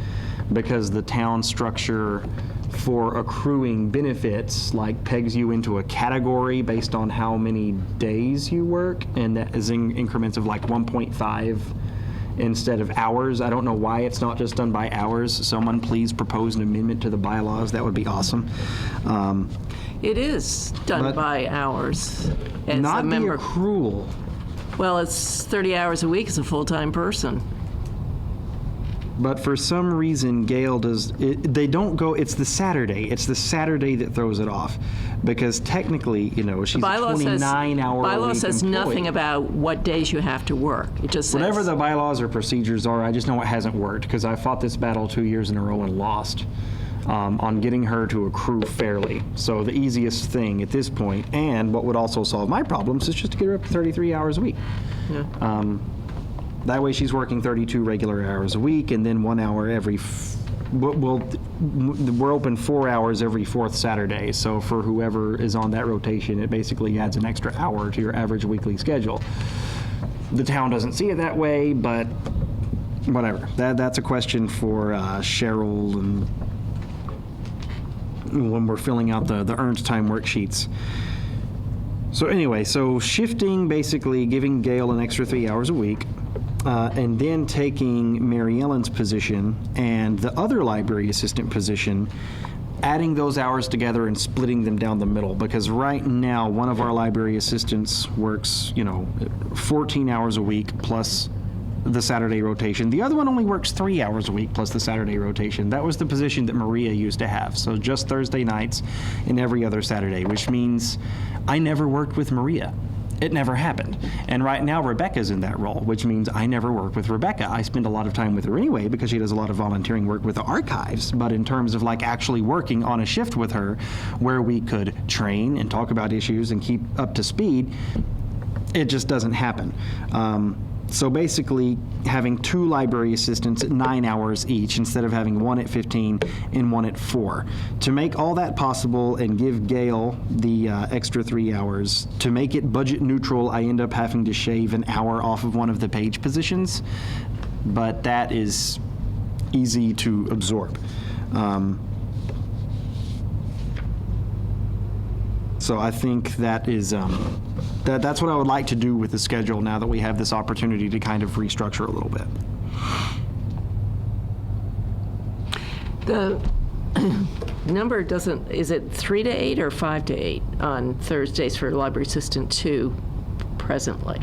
because the town structure for accruing benefits like pegs you into a category based on how many days you work, and that is in increments of like 1.5 instead of hours. I don't know why it's not just done by hours. Someone please propose an amendment to the bylaws. That would be awesome. It is done But by hours as Not a the member. accrual. Well, it's 30 hours a week as a full-time person. But for some reason, Gail does, they don't go, it's the Saturday. It's the Saturday that throws it off. Because technically, she's a 29-hour bylaw says nothing about what days you have to work. It just says. Whatever the bylaws or procedures are, I just know it hasn't worked, because I fought this battle 2 years in a row and lost on getting her to accrue fairly. So the easiest thing at this point, and what would also solve my problems, is just to get her up to 33 hours a week. Yeah. That way she's working 32 regular hours a week, and then 1 hour every, we're open 4 hours every fourth Saturday. So for whoever is on that rotation, it basically adds an extra hour to your average weekly schedule. The town doesn't see it that way, but whatever. That's a question for Cheryl and when we're filling out the earned time worksheets. So anyway, so shifting, basically giving Gail an extra 3 hours a week, and then taking Mary Ellen's position and the other library assistant position, adding those hours together and splitting them down the middle. Because right now, one of our library assistants works, 14 hours a week plus the Saturday rotation. The other one only works 3 hours a week plus the Saturday rotation. That was the position that Maria used to have. So just Thursday nights and every other Saturday, which means I never worked with Maria. It never happened. And right now, Rebecca's in that role, which means I never work with Rebecca. I spend a lot of time with her anyway because she does a lot of volunteering work with the archives. But in terms of actually working on a shift with her where we could train and talk about issues and keep up to speed, it just doesn't happen. So basically, having 2 library assistants at 9 hours each instead of having one at 15 and one at 4. To make all that possible and give Gail the extra 3 hours, to make it budget neutral, I end up having to shave an hour off of one of the page positions, but that is easy to absorb. So I think that is that's what I would like to do with the schedule now that we have this opportunity to kind of restructure a little bit. The number doesn't, is it 3 to 8 or 5 to 8 on Thursdays for library assistant 2 presently?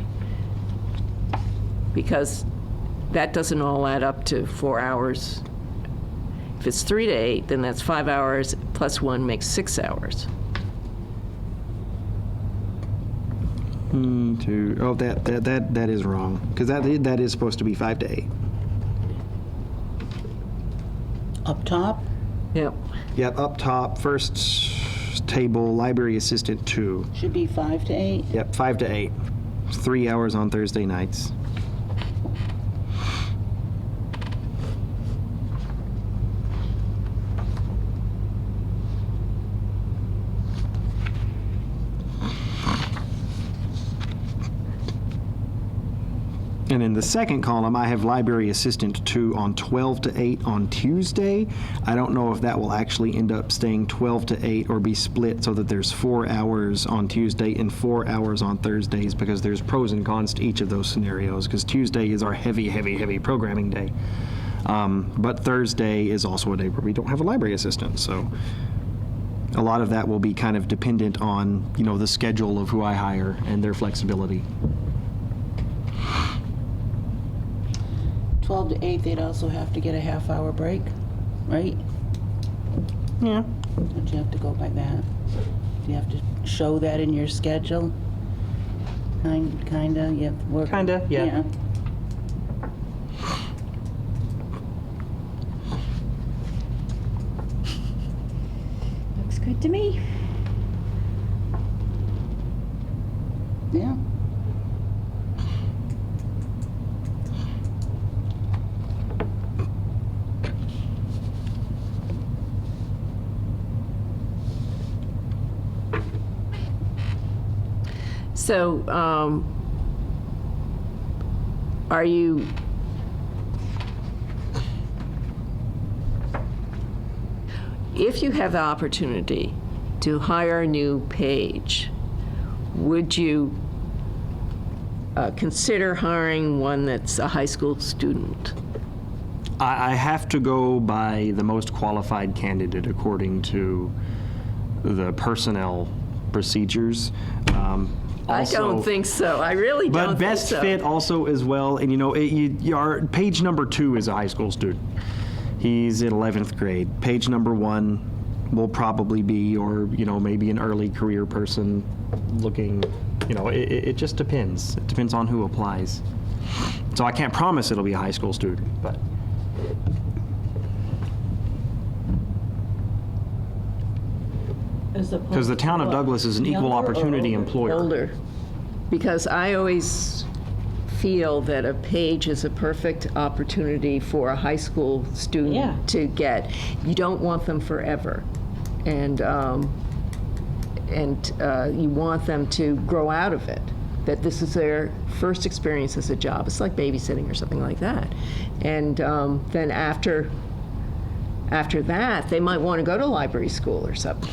Because that doesn't all add up to 4 hours. If it's 3 to 8, then that's 5 hours plus 1 makes 6 hours. That is wrong, because that is supposed to be 5 to 8. Up top? Yep. Yep, up top, first table, library assistant 2. Should be 5 to 8? Yep, 5 to 8. 3 hours on Thursday nights. And in the second column, I have library assistant 2 on 12 to 8 on Tuesday. I don't know if that will actually end up staying 12 to 8 or be split so that there's 4 hours on Tuesday and 4 hours on Thursdays, because there's pros and cons to each of those scenarios, because Tuesday is our heavy programming day. But Thursday is also a day where we don't have a library assistant. So a lot of that will be kind of dependent on, the schedule of who I hire and their flexibility. 12 to 8, they'd also have to get a half-hour break, right? Yeah. Don't you have to go by that? Do you have to show that in your schedule? Kinda, you have to work. Kinda, yeah. Looks good to me. Yeah. So, are you, if you have the opportunity to hire a new page, would you consider hiring one that's a high school student? I have to go by the most qualified candidate according to the personnel procedures. I don't think so. I really don't But think best so. fit also as well, and our page number 2 is a high school student. He's in 11th grade. Page number 1 will probably be, or maybe an early career person looking. It just depends. It depends on who applies. So I can't promise it'll be a high school student, but. Because the town of Douglas is an equal opportunity employer. Older. Because I always feel that a page is a perfect opportunity for a high school student Yeah. to get. You don't want them forever. And you want them to grow out of it. That this is their first experience as a job. It's like babysitting or something like that. And then after that, they might want to go to library school or something.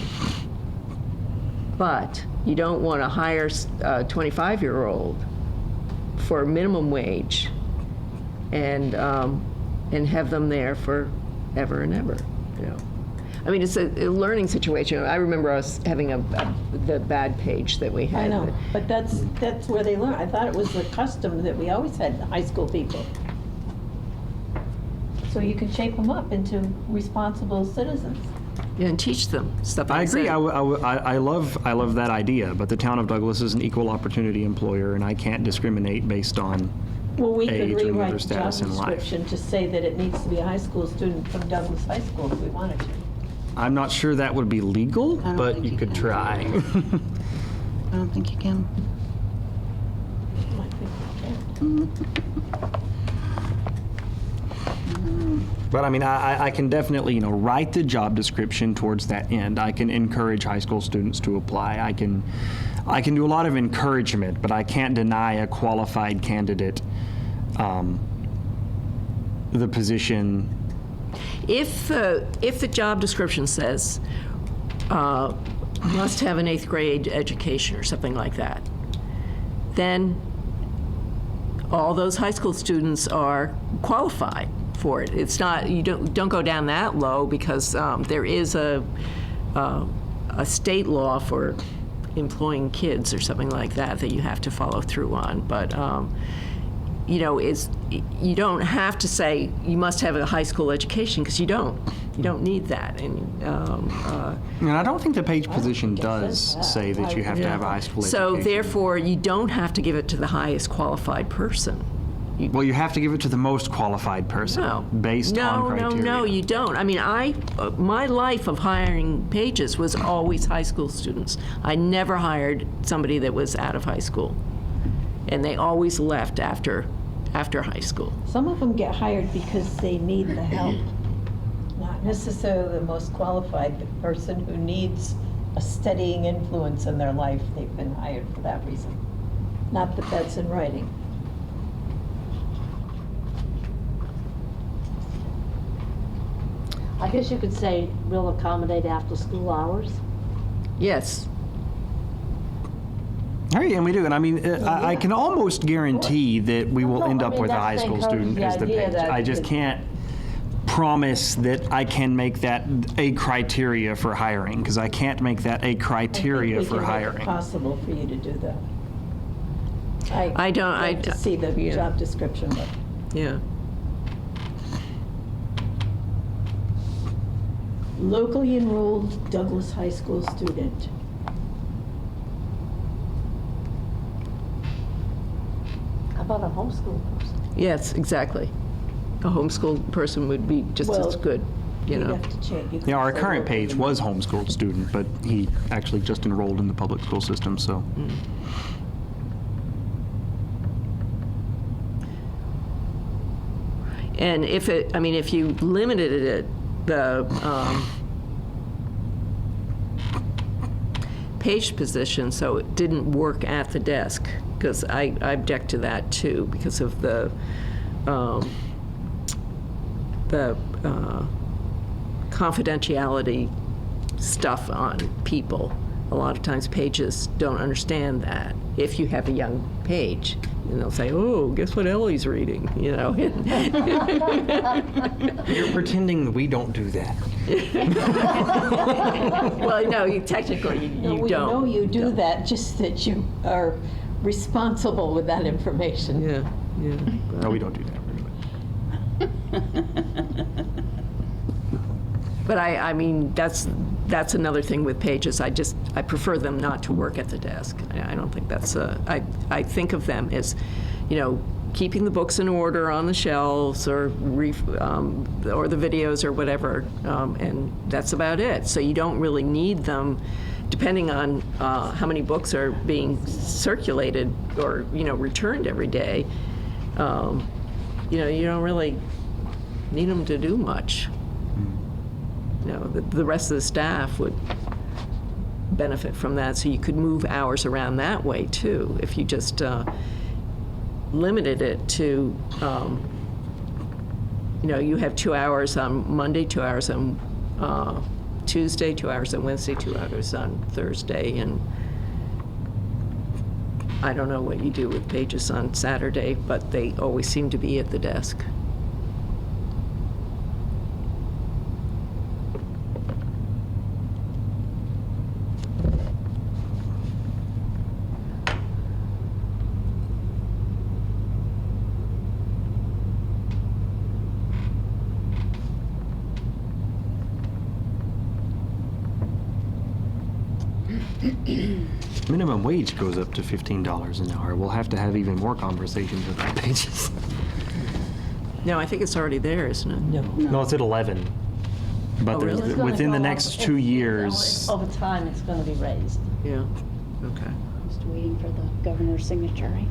But you don't want to hire a 25-year-old for minimum wage and have them there for ever and ever. I mean, it's a learning situation. I remember us having the bad page that we had. I know, but that's where they learn. I thought it was the custom that we always had high school people. So you can shape them up into responsible citizens. Yeah, and teach them stuff. I agree. said. I love that idea, but the town of Douglas is an equal opportunity employer, and I can't discriminate based on. Well, we Age could or rewrite other the job status in life. description to say that it needs to be a high school student from Douglas High School if we wanted to. I'm not sure that would be legal, don't but think you you could can. try. I don't think you can. I think we can. But I mean, I can definitely, write the job description towards that end. I can encourage high school students to apply. I can do a lot of encouragement, but I can't deny a qualified candidate the position. If the job description says must have an 8th grade education or something like that, then all those high school students are qualified for it. It's not, you don't go down that low because there is a state law for employing kids or something like that you have to follow through on. But you don't have to say you must have a high school education because you don't. You don't need that. And I don't think the page position does say that you have to have a high school so education. therefore, you don't have to give it to the highest qualified person. Well, you have to give it to the most qualified person based on criteria. No, you don't. I mean, my life of hiring pages was always high school students. I never hired somebody that was out of high school. And they always left after high school. Some of them get hired because they need the help, not necessarily the most qualified, the person who needs a steadying influence in their life. They've been hired for that reason. Not that that's in writing. I guess you could say we'll accommodate after school hours. Yes. Hey, and we do. And I mean, I can almost guarantee that we will end up with a high school student as the page. I just can't promise that I can make that a criteria for hiring, because I can't make that a criteria for I think hiring. it's possible for you to do that. I don't- I'd like to see the yeah. job description, but Yeah. locally enrolled Douglas High School student. How about a homeschool person? Yes, exactly. A homeschool person would be just Well, as good, you You'd know. have to change. You Yeah, could our say current locally page was homeschooled student, but he actually just enrolled in the public school system, so. And if you limited it, the page position, so it didn't work at the desk, because I object to that too, because of the confidentiality stuff on people a lot of times pages don't understand that. If you have a young page, and they'll say, "Oh, guess what Ellie's reading?" You know. You're pretending we don't do that. Well, no, technically you We don't. know you do that, just that you are responsible with that information. Yeah, yeah. No, we don't do that. But I mean, that's another thing with pages. I prefer them not to work at the desk. I don't think that's I think of them as, keeping the books in order on the shelves or the videos or whatever, and that's about it. So you don't really need them, depending on how many books are being circulated or returned every day. You don't really need them to do much. The rest of the staff would benefit from that, so you could move hours around that way too, if you just limited it to, you have 2 hours on Monday, 2 hours on Tuesday, 2 hours on Wednesday, 2 hours on Thursday, and I don't know what you do with pages on Saturday, but they always seem to be at the desk. Minimum wage goes up to $15 an hour. We'll have to have even more conversations about pages. No, I think it's already there, isn't it? No, it's at 11. But Oh, there's- really? It's gonna within go the up. next 2 years, Over time, it's going to be raised. Yeah, okay. Just waiting for the governor's signature, right?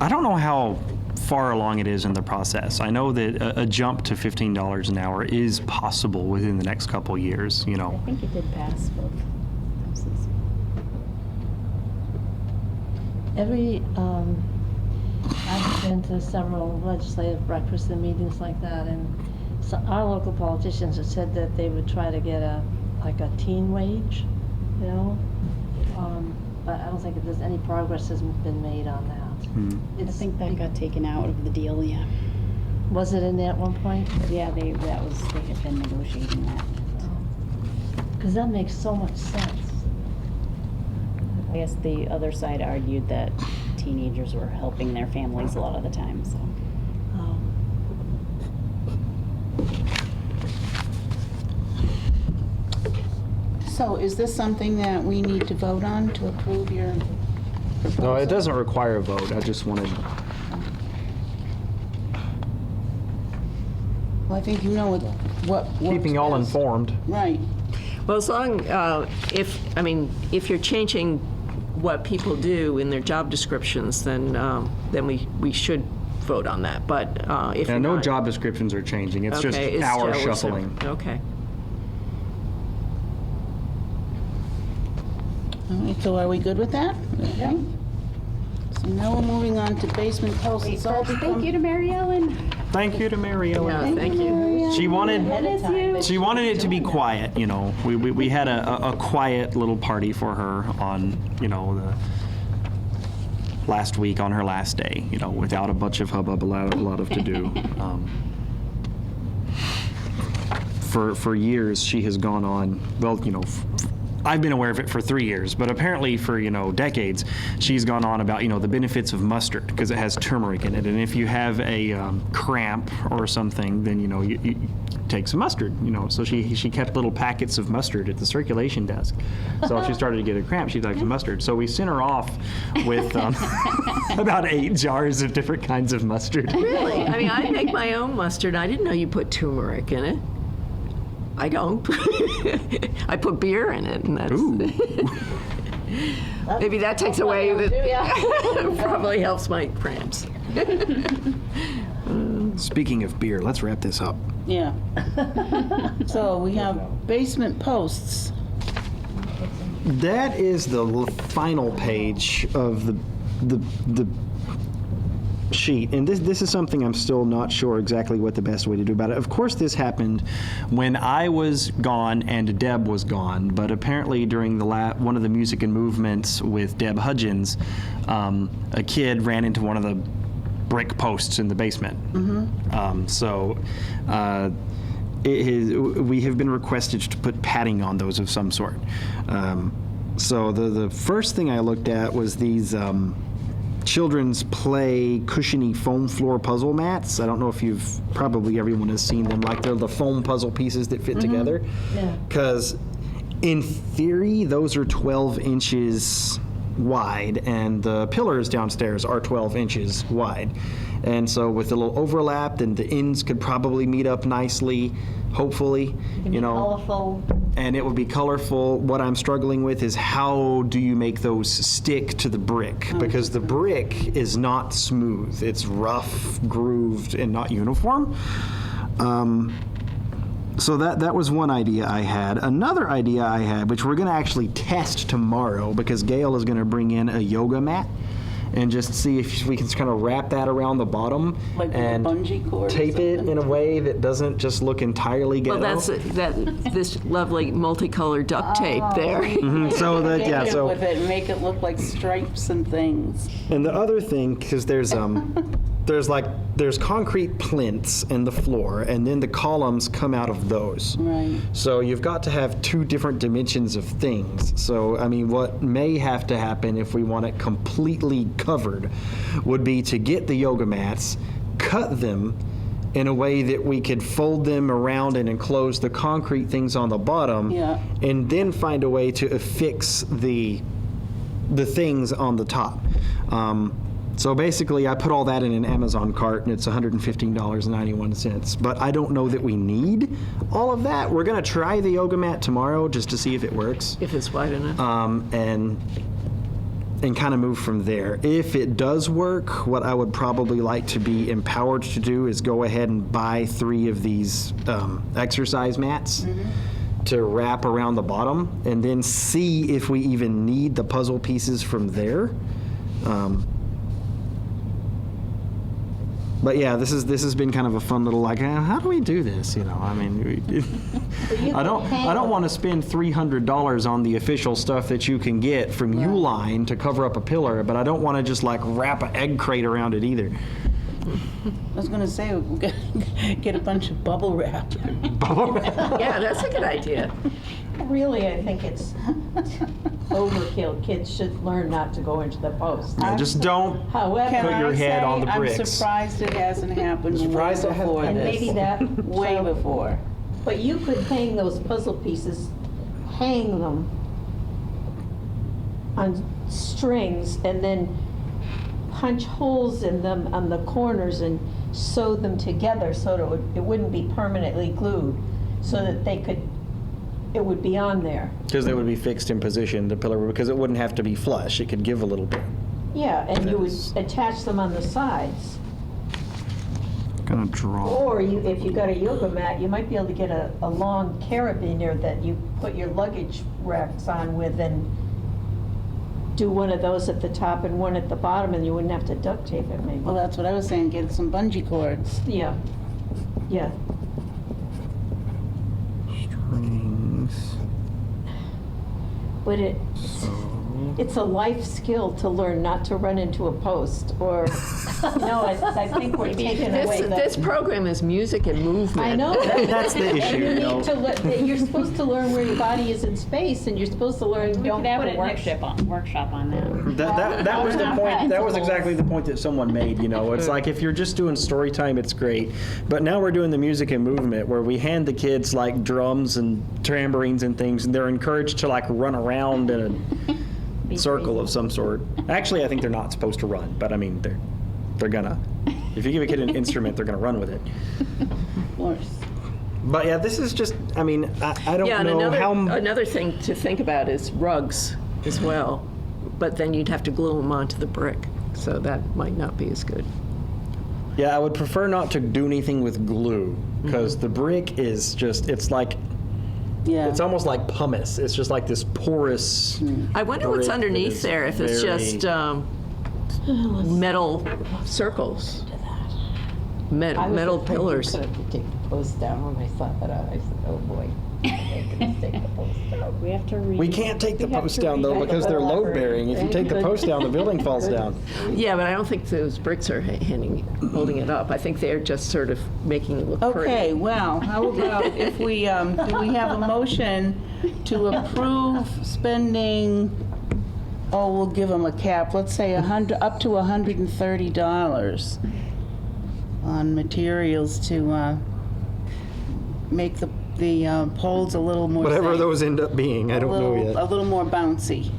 I don't know how far along it is in the process. I know that a jump to $15 an hour is possible within the next couple years, I think it did pass both houses. I've been to several legislative breakfasts and meetings like that, and so our local politicians have said that they would try to get a teen wage, but I don't think that there's any progress has been made on that. I think that got taken out of the deal, yeah. Was it in there at one point? Yeah, they had been negotiating that. Because that makes so much sense. I guess the other side argued that teenagers were helping their families a lot of the time, so. So is this something that we need to vote on to approve your proposal? no, it doesn't require a vote. I just wanted, Well, I think you know what keeping works y'all best. informed. Right. Well, as long, if you're changing what people do in their job descriptions, then we should vote on that, but if And no not- job descriptions are changing. It's just Okay, it's hour hours. shuffling. Okay. All right, so are we good with that? Okay. So now we're moving on to basement posts. It's all Thank you to Mary Ellen. Thank you to Mary Ellen. Yeah, thank you. She wanted Miss you. it to be quiet, We had a quiet little party for her on, the last week on her last day, without a bunch of hubbub, a lot of to do. For years, she has gone on, well, I've been aware of it for 3 years, but apparently for, decades, she's gone on about, the benefits of mustard because it has turmeric in it. And if you have a cramp or something, then, you take some mustard, So she kept little packets of mustard at the circulation desk. So if she started to get a cramp, she'd like some mustard. So we sent her off with about 8 jars of different kinds of mustard. Really? I mean, I make my own mustard. I didn't know you put turmeric in it. I don't. I put beer in it, and that's Ooh. maybe that takes away probably helps my cramps. Speaking of beer, let's wrap this up. Yeah. So we have basement posts. That is the final page of the sheet, and this is something I'm still not sure exactly what the best way to do about it. Of course, this happened when I was gone and Deb was gone, but apparently during the one of the music and movements with Deb Hudgens, a kid ran into one of the brick posts in the basement. We have been requested to put padding on those of some sort. So the first thing I looked at was these children's play cushiony foam floor puzzle mats. I don't know if probably everyone has seen them, like they're the foam puzzle pieces that fit together. Yeah. Because in theory, those are 12 inches wide, and the pillars downstairs are 12 inches wide. And so with a little overlap, then the ends could probably meet up nicely, hopefully, you know. Colorful. And it would be colorful. What I'm struggling with is how do you make those stick to the brick? Because the brick is not smooth. It's rough, grooved, and not uniform. So that was one idea I had. Another idea I had, which we're going to actually test tomorrow, because Gail is going to bring in a yoga mat and just see if we can kind of wrap that around the bottom Like with a and bungee cord or tape it something? in a way that doesn't just look entirely ghetto. Well, that's this lovely multicolored duct tape there. So that, yeah, Get it so with it and make it look like stripes and things. and the other thing, because there's concrete plinths in the floor, and then the columns come out of those. Right. So you've got to have two different dimensions of things. So, I mean, what may have to happen if we want it completely covered would be to get the yoga mats, cut them in a way that we could fold them around and enclose the concrete things on the bottom, Yeah. and then find a way to affix the things on the top. So basically, I put all that in an Amazon cart, and it's $115.91. But I don't know that we need all of that. We're going to try the yoga mat tomorrow just to see if it works, If it's wide enough. and kind of move from there. If it does work, what I would probably like to be empowered to do is go ahead and buy 3 of these exercise mats to wrap around the bottom, and then see if we even need the puzzle pieces from there. But yeah, this has been kind of a fun little how do we do this? You know, I mean, I don't want to spend $300 on the official stuff that you can get from Uline to cover up a pillar, but I don't want to just wrap an egg crate around it either. I was going to say, we'll get a bunch of bubble wrap. Yeah, that's a good idea. Really, I think it's overkill. Kids should learn not to go into the post. Just don't. However, Can Put your I head say, on the bricks. I'm surprised it hasn't happened Surprised way it hasn't before and this. maybe that, Way so- before. But you could hang those puzzle pieces, hang them on strings, and then punch holes in them on the corners and sew them together so that it wouldn't be permanently glued, so that it would be on there. Because they would be fixed in position, the pillar, because it wouldn't have to be flush. It could give a little bit. Yeah, and you would attach them on the sides. Gonna draw. Or if you got a yoga mat, you might be able to get a long carabiner that you put your luggage racks on with, and do one of those at the top and one at the bottom, and you wouldn't have to duct tape it maybe. Well, that's what I was saying, get some bungee cords. Yeah, yeah. Strings. But it's a life skill to learn not to run into a post, or, no, I think we're taking away This program is music and movement. I know. That's the issue. You you know. need to, you're supposed to learn where your body is in space, and you're supposed to learn, We don't could have put a it workshop on that. That was the point. That was exactly the point that someone made. You know, it's like if you're just doing story time, it's great. But now we're doing the music and movement, where we hand the kids drums and tambourines and things, and they're encouraged to run around in a circle of some sort. Actually, I think they're not supposed to run, but I mean they're gonna. If you give a kid an instrument, they're gonna run with it. Of course. But yeah, this is just. I mean, I don't Yeah, and know how. another thing to think about is rugs as well. But then you'd have to glue them onto the brick, so that might not be as good. Yeah, I would prefer not to do anything with glue, because the brick is just. Yeah. It's almost like pumice. It's just like this porous. I wonder what's brick that underneath is there, if it's very- just metal circles, metal pillars. Take the post down when I saw that out. I said, oh boy. Take the post down. We have to read. We can't take the we have posts to down though read because the they're library. load bearing. If you take the post down, the building falls down. Yeah, but I don't think those bricks are holding it up. I think they're just sort of making it look pretty. Okay, well, how about if we, do we have a motion to approve spending, oh, we'll give them a cap, let's say up to $130 on materials to make the poles a little more Whatever safe. those end up being, I don't know A yet. little more bouncy.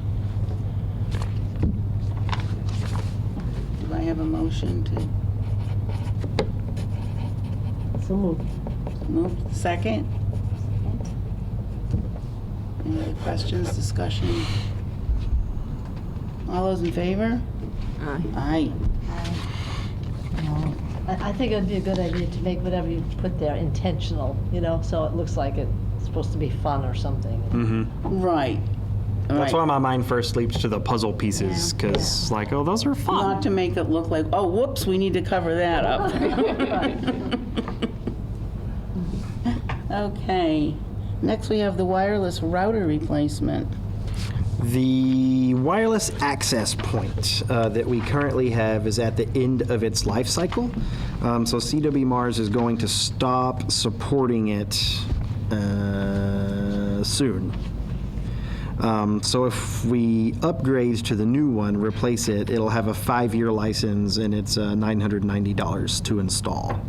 Do I have a motion to So moved. move? Second? Any other questions, discussion? All those in favor? Aye. I think it'd be a good idea to make whatever you put there intentional, so it looks like it's supposed to be fun or something. Right. That's why my mind first leaps to the puzzle pieces because, like, oh, those are fun. Not to make it look like, oh, whoops, we need to cover that up. Okay. Next, we have the wireless router replacement. The wireless access point that we currently have is at the end of its life cycle. So CW Mars is going to stop supporting it soon. So if we upgrade to the new one, replace it, it'll have a 5-year license and it's $990 to install.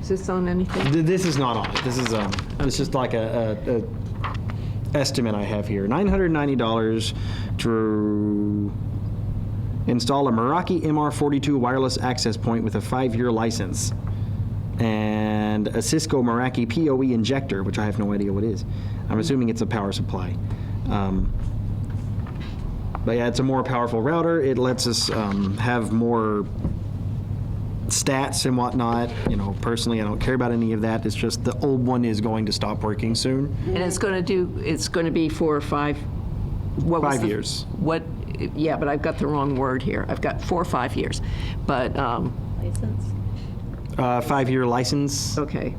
Is this on anything? This is not on it. This is it's just like a estimate I have here. $990 to install a Meraki MR42 wireless access point with a 5-year license and a Cisco Meraki PoE injector, which I have no idea what is. I'm assuming it's a power supply. But yeah, it's a more powerful router. It lets us have more stats and whatnot. Personally, I don't care about any of that. It's just the old one is going to stop working soon. And it's going to be 4 or 5. What was 5 years. What? Yeah, but I've got the wrong word here. I've got 4 or 5 years, but License? 5-year license. okay.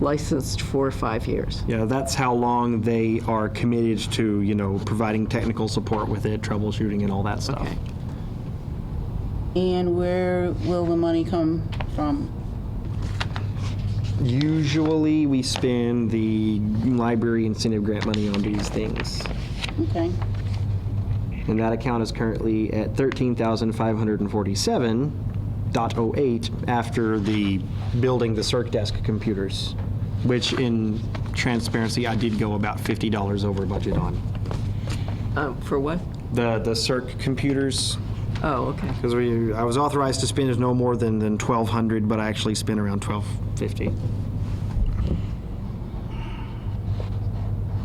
Licensed for 5 years. Yeah, that's how long they are committed to, providing technical support with it, troubleshooting, and all that stuff. Okay. And where will the money come from? Usually, we spend the library incentive grant money on these things. Okay. And that account is currently at $13,547.08 after the building the Circ Desk computers, which in transparency, I did go about $50 over budget on. For what? The Circ computers, Oh, okay. because I was authorized to spend no more than $1,200, but I actually spent around $1,250.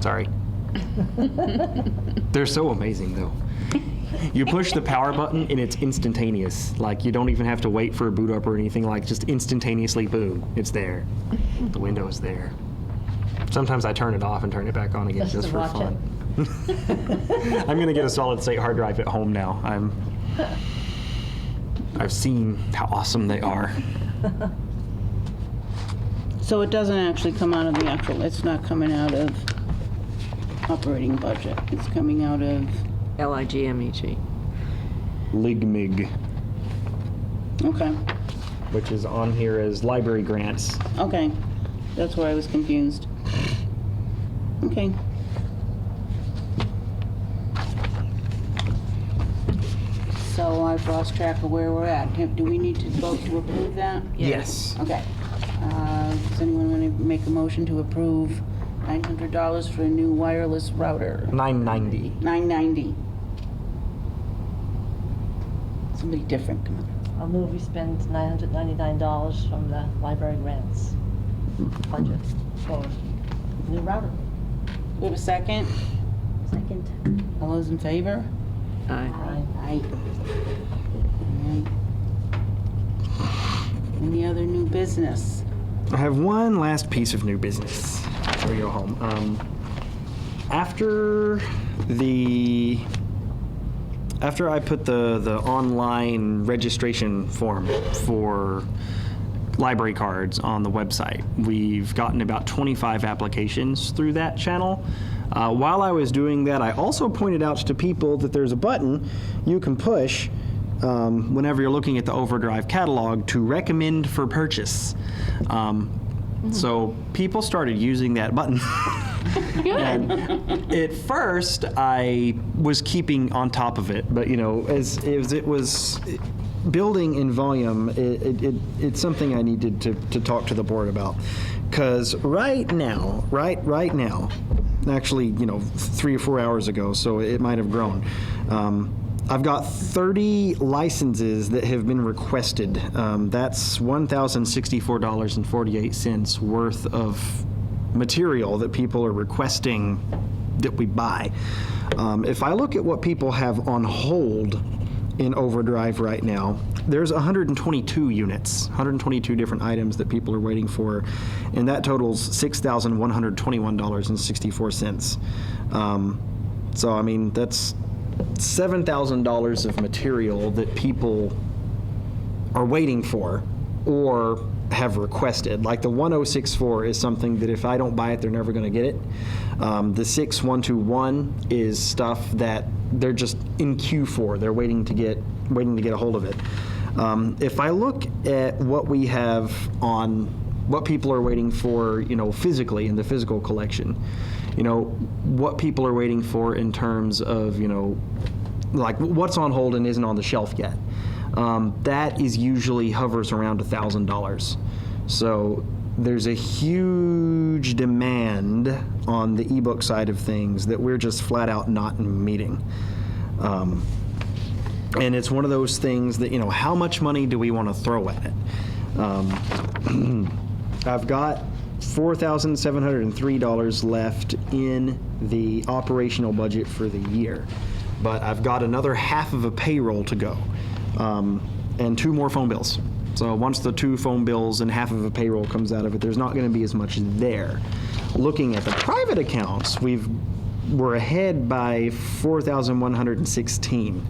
Sorry. They're so amazing, though. You push the power button and it's instantaneous. Like, you don't even have to wait for a boot up or anything. Like, just instantaneously, boom, it's there. The window is there. Sometimes I turn it off and turn it back on again just to for watch fun. I'm going to get a solid state hard drive at home now. I've seen how awesome they are. So it doesn't actually come out of the actual, it's not coming out of operating budget. It's coming out of, LIGMEG. LIGMIG, okay, which is on here as library grants. okay. That's where I was confused. Okay. So I've lost track of where we're at. Do we need to vote to approve that? Yes. Okay. Does anyone want to make a motion to approve $900 for a new wireless router? $990. $990. Somebody different, come on. I'll move we spend $999 from the library grants budget for new router. We have a second? Second. All those in favor? Aye. Aye. Any other new business? I have one last piece of new business before we go home. After the after I put the online registration form for library cards on the website, we've gotten about 25 applications through that channel. While I was doing that, I also pointed out to people that there's a button you can push whenever you're looking at the Overdrive catalog to recommend for purchase. So people started using that button. And at first, I was keeping on top of it, but as it was building in volume, it's something I needed to talk to the board about. Because right now, actually, 3 or 4 hours ago, so it might have grown. I've got 30 licenses that have been requested. That's $1,064.48 worth of material that people are requesting that we buy. If I look at what people have on hold in Overdrive right now, there's 122 units, 122 different items that people are waiting for, and that totals $6,121.64. So, I mean, that's $7,000 of material that people are waiting for or have requested. Like the 1064 is something that if I don't buy it, they're never going to get it. The 6121 is stuff that they're just in queue for. They're waiting to get a hold of it. If I look at what we have on what people are waiting for, physically in the physical collection, what people are waiting for in terms of, like what's on hold and isn't on the shelf yet. That is usually hovers around $1,000. So there's a huge demand on the ebook side of things that we're just flat out not meeting. And it's one of those things that, how much money do we want to throw at it? I've got $4,703 left in the operational budget for the year, but I've got another half of a payroll to go, and 2 more phone bills. So once the 2 phone bills and half of a payroll comes out of it, there's not going to be as much there. Looking at the private accounts, we're ahead by $4,116.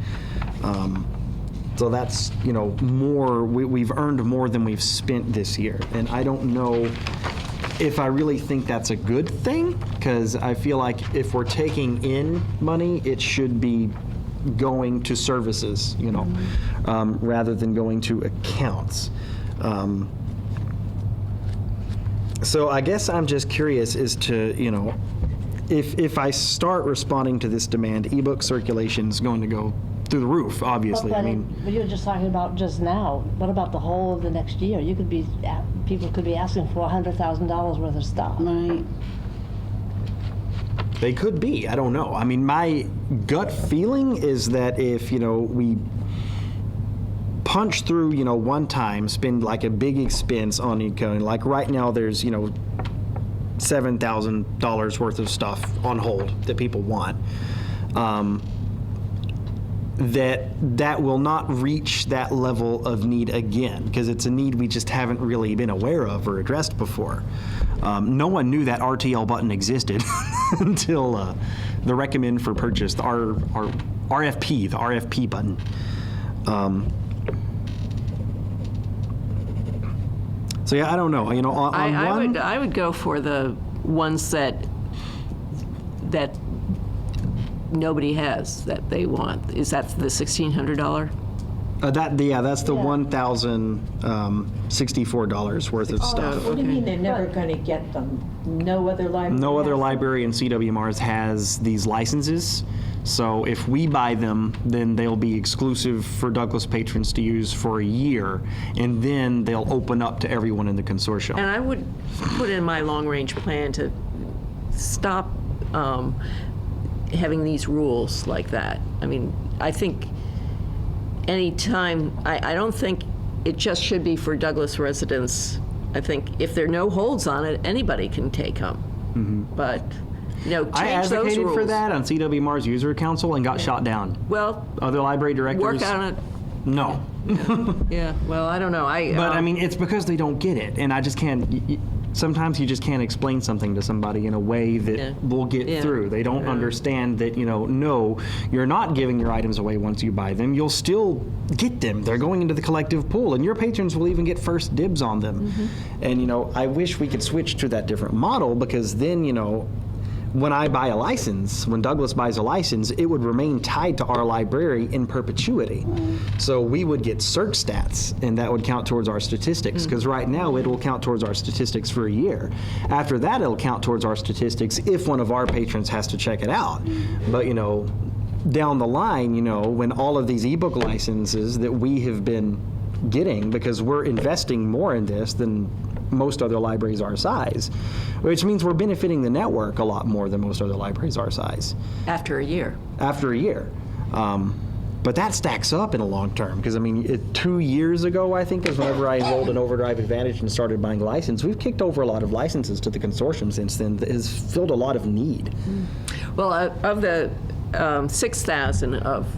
So that's, more, we've earned more than we've spent this year. And I don't know if I really think that's a good thing, because I feel like if we're taking in money, it should be going to services, rather than going to accounts. So I guess I'm just curious as to, if I start responding to this demand, ebook circulation is going to go through the roof, obviously. But you were just talking about just now. What about the whole of the next year? People could be asking for $100,000 worth of stuff. Right. They could be. I don't know. I mean, my gut feeling is that if, we punch through, one time, spend like a big expense on encoding, like right now there's, $7,000 worth of stuff on hold that people want. That will not reach that level of need again, because it's a need we just haven't really been aware of or addressed before. No one knew that RTL button existed until the recommend for purchase, the RFP button. So yeah, I don't know. I would go for the ones that nobody has that they want. Is that the $1,600? That's the $1,064 worth of stuff. What do you mean they're never going to get them? No other library? No other library in CWMRs has these licenses. So if we buy them, then they'll be exclusive for Douglas patrons to use for a year, and then they'll open up to everyone in the consortium. And I would put in my long-range plan to stop having these rules like that. I mean, I think any time, I don't think it just should be for Douglas residents. I think if there are no holds on it, anybody can take them. Mm-hmm. But, change those rules. I advocated for that on CWMR's user council and got shot down. Well, other library directors. Work on it. No. Yeah, well, I don't know. But I mean, it's because they don't get it, and I just can't. sometimes you just can't explain something to somebody in a way that Yeah. will get Yeah. through. They don't Yeah. understand that, no, you're not giving your items away once you buy them. You'll still get them. They're going into the collective pool, and your patrons will even get first dibs on them. And, I wish we could switch to that different model, because then, when I buy a license, when Douglas buys a license, it would remain tied to our library in perpetuity. So we would get search stats, and that would count towards our statistics, because right now it will count towards our statistics for a year. After that, it'll count towards our statistics if one of our patrons has to check it out. But, down the line, when all of these ebook licenses that we have been getting, because we're investing more in this than most other libraries our size, which means we're benefiting the network a lot more than most other libraries our size After a year. after a year. But that stacks up in a long term, because 2 years ago, I think, is whenever I enrolled in Overdrive Advantage and started buying license. We've kicked over a lot of licenses to the consortium since then that has filled a lot of need. Well, of the 6,000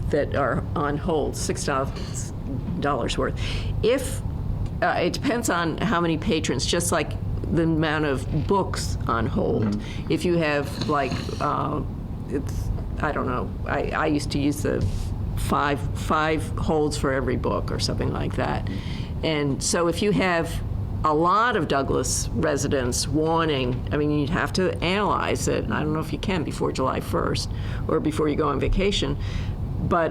that are on hold, $6,000 worth, if it depends on how many patrons, just like the amount of books on hold. If you have I don't know, I used to use the five holds for every book or something like that. And so if you have a lot of Douglas residents wanting, you'd have to analyze it. I don't know if you can before July 1st or before you go on vacation, but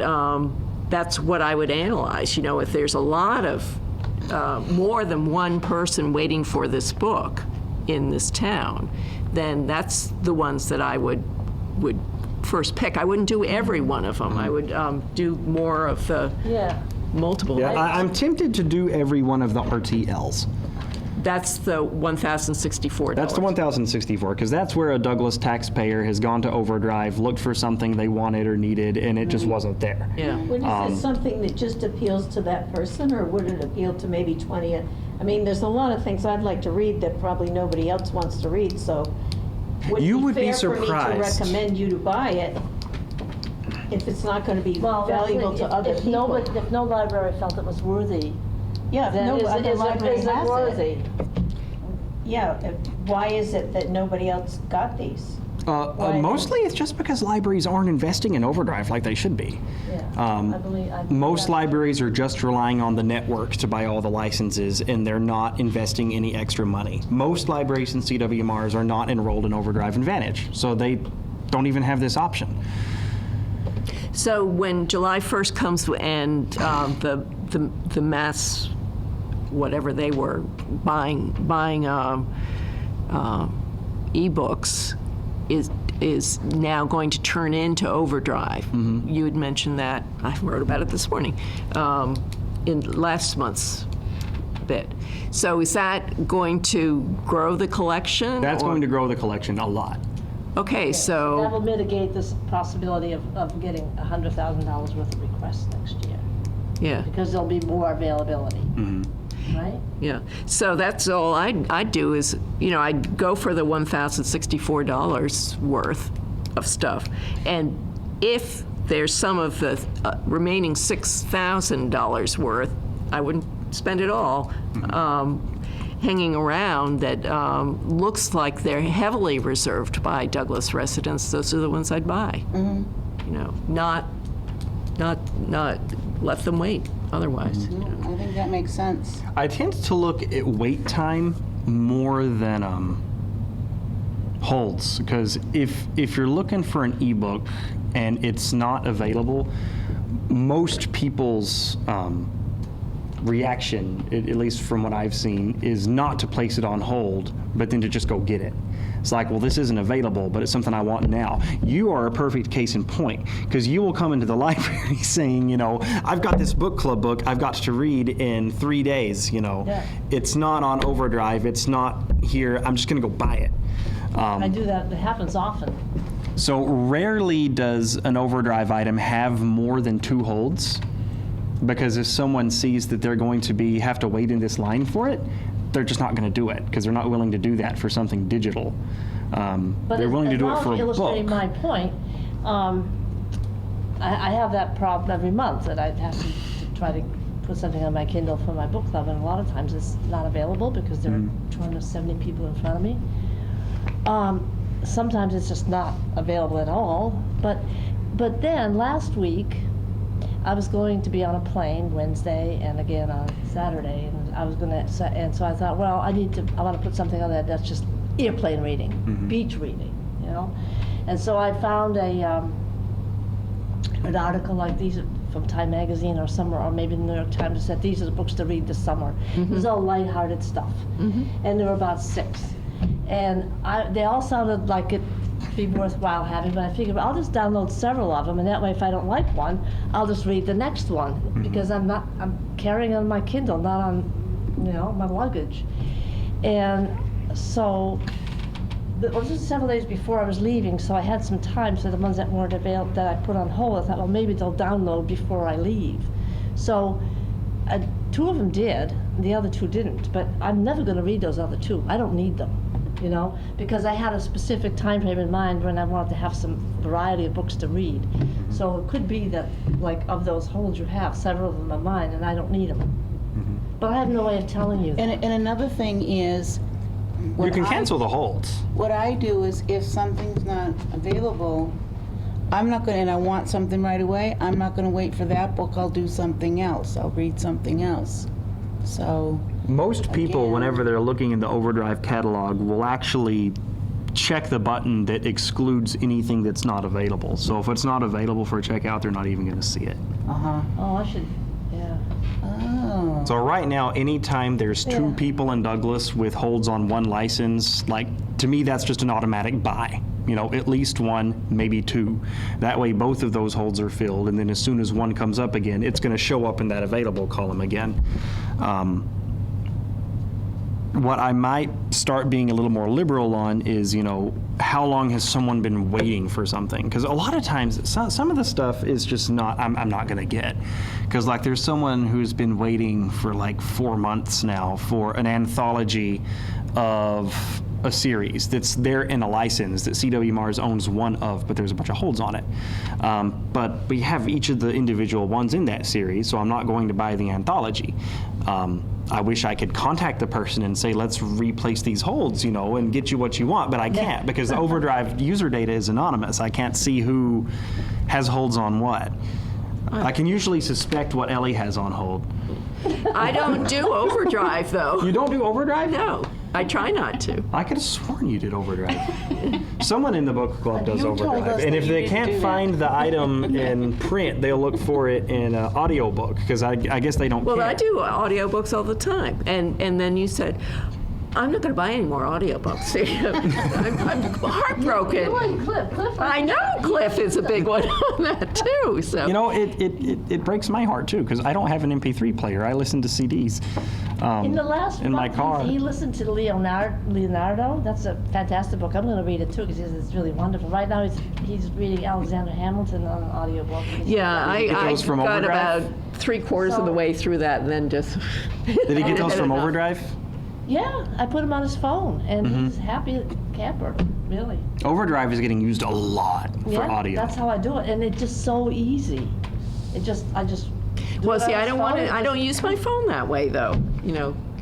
that's what I would analyze. If there's a lot of more than one person waiting for this book in this town, then that's the ones that I would first pick. I wouldn't do every one of them. I would do more of the multiple. Yeah, I'm tempted to do every one of the RTLs. That's the $1,064. That's the 1,064, because that's where a Douglas taxpayer has gone to Overdrive, looked for something they wanted or needed, and it just wasn't there. Yeah. Would is this something that just appeals to that person, or would it appeal to maybe 20? There's a lot of things I'd like to read that probably nobody else wants to read, so You would would it be be fair for me to surprised. recommend you to buy it if it's not going to be Well, valuable to other if people? if no library felt it was worthy, Yeah, then no is other library is it has worthy? it. Yeah, why is it that nobody else got these? Mostly it's just because libraries aren't investing in Overdrive like they should be. Yeah, I believe Most that- libraries are just relying on the network to buy all the licenses, and they're not investing any extra money. Most libraries and CWMRs are not enrolled in Overdrive Advantage, so they don't even have this option. So when July 1st comes and the mass, whatever they were buying ebooks is now going to turn into Overdrive. You had mentioned that. I wrote about it this morning in last month's bit. So is that going to grow the collection? That's going to grow the collection a lot. Okay, That so will mitigate this possibility of getting $100,000 worth of requests next year, yeah. because there'll be more availability, right? Yeah, so that's all I'd do is, I'd go for the $1,064 worth of stuff. And if there's some of the remaining $6,000 worth, I wouldn't spend it all hanging around that looks like they're heavily reserved by Douglas residents. Those are the ones I'd buy. Not let them wait otherwise. I think that makes sense. I tend to look at wait time more than holds, because if you're looking for an ebook and it's not available, most people's reaction, at least from what I've seen, is not to place it on hold, but then to just go get it. It's like, well, this isn't available, but it's something I want now. You are a perfect case in point, because you will come into the library saying, I've got this book club book I've got to read in 3 days, Yeah. It's not on Overdrive, it's not here, I'm just gonna go buy it. I do that, it happens often. So rarely does an Overdrive item have more than 2 holds, because if someone sees that they're going to have to wait in this line for it, they're just not going to do it, because they're not willing to do that for something digital. But They're willing to do it for a illustrating book. my point, I have that problem every month, that I have to try to put something on my Kindle for my book club, and a lot of times it's not available because there are 270 people in front of me. Sometimes it's just not available at all. But then last week, I was going to be on a plane Wednesday and again on Saturday, and I was gonna, and so I thought, well, I want to put something on that's just airplane reading, beach reading, you know. And so I found an article like these from Time Magazine or somewhere, or maybe the New York Times, that said these are the books to read this summer. It was all lighthearted stuff, and there were about 6, and they all sounded like it'd be worthwhile having. But I figured, well, I'll just download several of them, and that way, if I don't like one, I'll just read the next one because I'm carrying on my Kindle, not on, my luggage, and so. It was just several days before I was leaving, so I had some time. So the ones that weren't available, that I put on hold, I thought, well, maybe they'll download before I leave. So 2 of them did, the other 2 didn't. But I'm never going to read those other 2. I don't need them, because I had a specific time frame in mind when I wanted to have some variety of books to read. So it could be that, like, of those holds you have, several of them are mine, and I don't need them. But I have no way of telling you that. And another thing is, You can cancel the holds. what I do is if something's not available, I'm not going to, and I want something right away, I'm not going to wait for that book. I'll do something else. I'll read something else. So, Most people, Again. whenever they're looking in the Overdrive catalog, will actually check the button that excludes anything that's not available. So if it's not available for checkout, they're not even going to see it. Oh, I should, yeah. Oh. So right now, anytime there's 2 Yeah. people in Douglas with holds on 1 license, like, to me, that's just an automatic buy. At least 1, maybe 2. That way, both of those holds are filled, and then as soon as 1 comes up again, it's going to show up in that available column again. What I might start being a little more liberal on is, how long has someone been waiting for something? Because a lot of times, some of the stuff is just not, I'm not going to get. Because, like, there's someone who's been waiting for, like, 4 months now for an anthology of a series that's there in a license that CW Mars owns 1 of, but there's a bunch of holds on it. But we have each of the individual ones in that series, so I'm not going to buy the anthology. I wish I could contact the person and say, let's replace these holds, and get you what you want, but I can't because the Overdrive user data is anonymous. I can't see who has holds on what. I can usually suspect what Ellie has on hold. I don't do Overdrive, though. You don't do Overdrive? No, I try not to. I could have sworn you did Overdrive. Someone in the book club does You told Overdrive. us And that if you they didn't can't do that. find the item in print, they'll look for it in an audiobook, because I guess they don't Well, care. I do audiobooks all the time. And then you said, I'm not going to buy any more audiobooks. I'm heartbroken. You and Cliff. I know Cliff is a big one on that, too. So. It breaks my heart, too, because I don't have an MP3 player. I listen to CDs In the last in my month, car. he listened to Leonardo. That's a fantastic book. I'm going to read it too because it's really wonderful. Right now he's reading Alexander Hamilton on an audiobook. Yeah, I those from got Overdrive? about 3/4 of the way through that and then just... Did he get those from enough. Overdrive? Yeah, I put him on his phone, and he's happy camper, really. Overdrive is getting used a lot for Yeah, audio. that's how I do it, and it's just so easy. I just. do Well, it see, on I his don't want phone, to. I don't use my phone that way, though.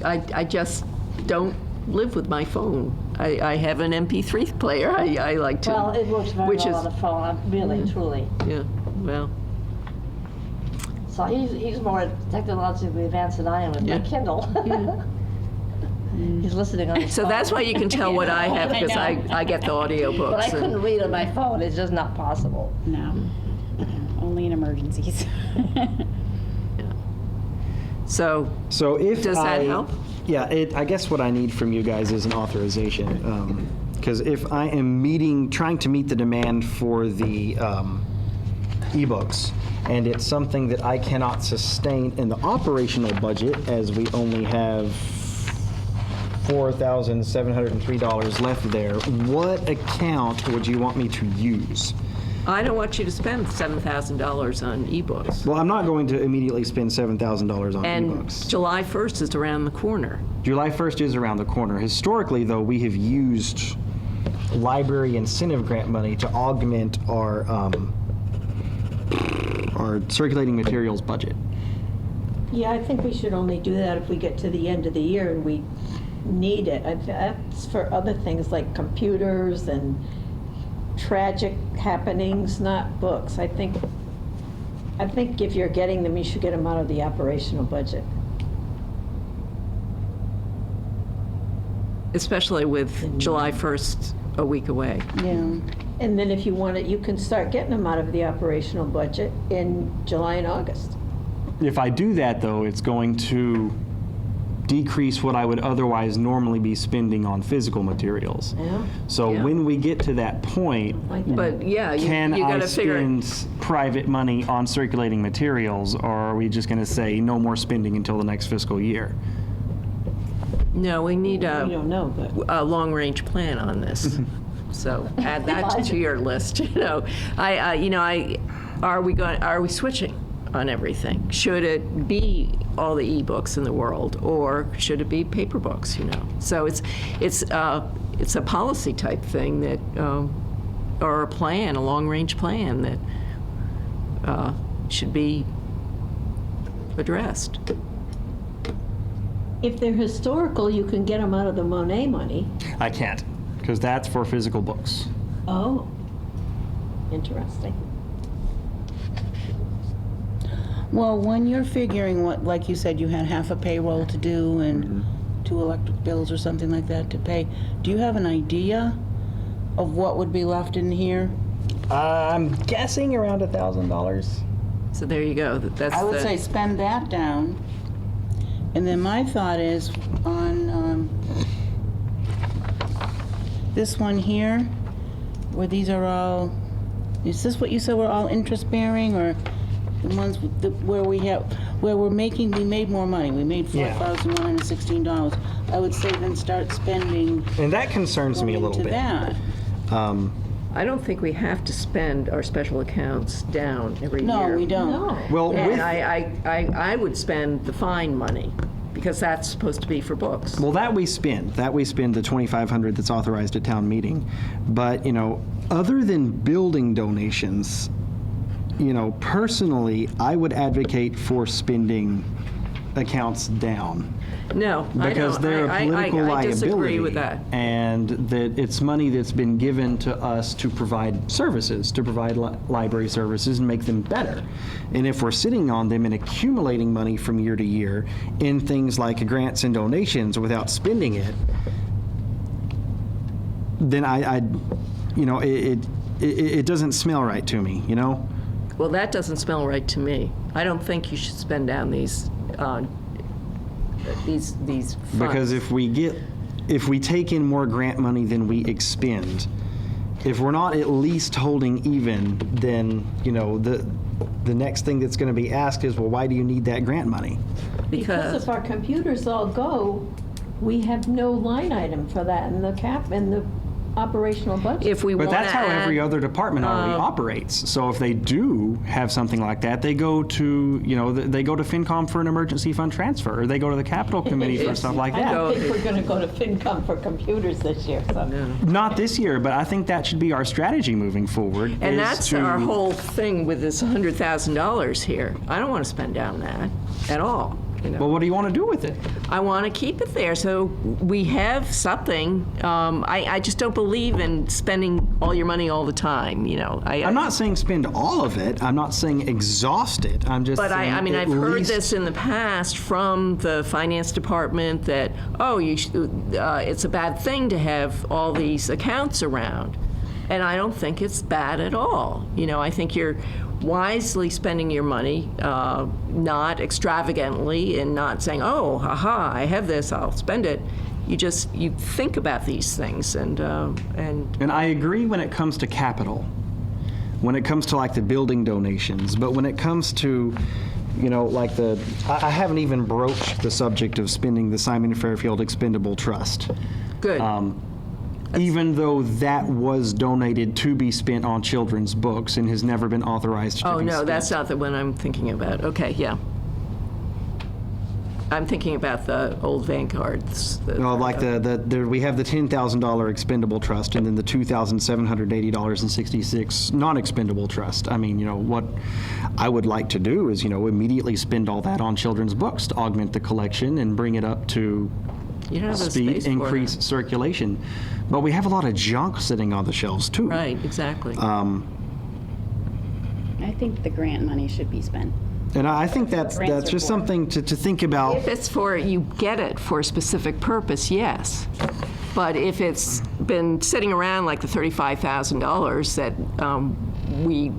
I just don't live with my phone. I have an MP3 player. I like to. Well, it works very which well is- on the phone, really, truly. Yeah. Well. So he's more technologically advanced than I am with Yeah. my Kindle. He's listening on his So phone. that's why you can tell what I have because I get the audiobooks. But I and- couldn't read on my phone. It's just not possible. No, only in emergencies. So So if Does that help? Yeah, I guess what I need from you guys is an authorization. Because if I am trying to meet the demand for the ebooks, and it's something that I cannot sustain in the operational budget, as we only have $4,703 left there, what account would you want me to use? I don't want you to spend $7,000 on ebooks. Well, I'm not going to immediately spend $7,000 on And ebooks. July 1st is around the corner. July 1st is around the corner. Historically, though, we have used library incentive grant money to augment our circulating materials budget. Yeah, I think we should only do that if we get to the end of the year and we need it. That's for other things like computers and tragic happenings, not books. I think if you're getting them, you should get them out of the operational budget. Especially with July 1st a week away. Yeah. And then if you want it, you can start getting them out of the operational budget in July and August. If I do that, though, it's going to decrease what I would otherwise normally be spending on physical materials. Yeah. So Yeah. when we get to that point, Like that. But yeah, you can I got to figure. spend private money on circulating materials, or are we just going to say no more spending until the next fiscal year? No, we need We a don't know, but long-range plan on this. So add that to your list. Are we switching on everything? Should it be all the e-books in the world, or should it be paper books? So it's a policy type thing that, or a plan, a long-range plan that should be addressed. if they're historical, you can get them out of the Monet money. I can't, because that's for physical books. Oh, interesting. Well, when you're figuring what, like you said, you had half a payroll to do and 2 electric bills or something like that to pay, do you have an idea of what would be left in here? I'm guessing around $1,000. So there you go. That's I would say spend that down. And then my thought is on this one here, where these are all, is this what you said were all interest bearing, or the ones where we made more money? We made Yeah. $4,116. I would say then start spending And that concerns me a little into bit. that. I don't think we have to spend our special accounts down every year. No, we don't. No. Well, And with, I would spend the fine money, because that's supposed to be for books. well, that we spend the $2,500 that's authorized at town meeting. But, other than building donations, personally, I would advocate for spending accounts down. No, I Because don't. they're a political I liability. disagree with that. And that it's money that's been given to us to provide services, to provide library services and make them better. And if we're sitting on them and accumulating money from year to year in things like grants and donations without spending it, then it doesn't smell right to me, Well, that doesn't smell right to me. I don't think you should spend down these funds. Because if we take in more grant money than we expend, if we're not at least holding even, then, the next thing that's going to be asked is, well, why do you need that grant money? Because if our computers all go, we have no line item for that in the operational budget. if we But want to that's how every other department already operates. So if they do have something like that, they go to, they go to FinCom for an emergency fund transfer, or they go to the capital committee for stuff like I that. don't think we're going to go to FinCom for computers this year, so. Not this year, but I think that should be our strategy moving forward. And is that's to- our whole thing with this $100,000 here. I don't want to spend down that at all. Well, what do you want to do with it? I want to keep it there so we have something. I just don't believe in spending all your money all the time. I'm not saying spend all of it. I'm not saying exhaust it. I'm just But saying I've at heard least- this in the past from the finance department that, it's a bad thing to have all these accounts around. And I don't think it's bad at all. I think you're wisely spending your money, not extravagantly, and not saying, oh, haha, I have this, I'll spend it. You think about these things, and And I agree when it comes to capital, when it comes to like the building donations, but when it comes to, I haven't even broached the subject of spending the Simon Fairfield Expendable Trust. good. Even though that was donated to be spent on children's books and has never been authorized to Oh, be no, spent. that's not the one I'm thinking about. Okay, yeah. I'm thinking about the old Vanguards. Well, like we have the $10,000 expendable trust and then the $2,780.66 non-expendable trust. I mean, what I would like to do is, immediately spend all that on children's books to augment the collection and bring it up to You don't have the speed, space for increase it. circulation. But we have a lot of junk sitting on the shelves too. Right, exactly. I think the grant money should be spent. And I think that's Grants are just for. something to think about. If it's for, you get it for a specific purpose, yes. But if it's been sitting around like the $35,000 that we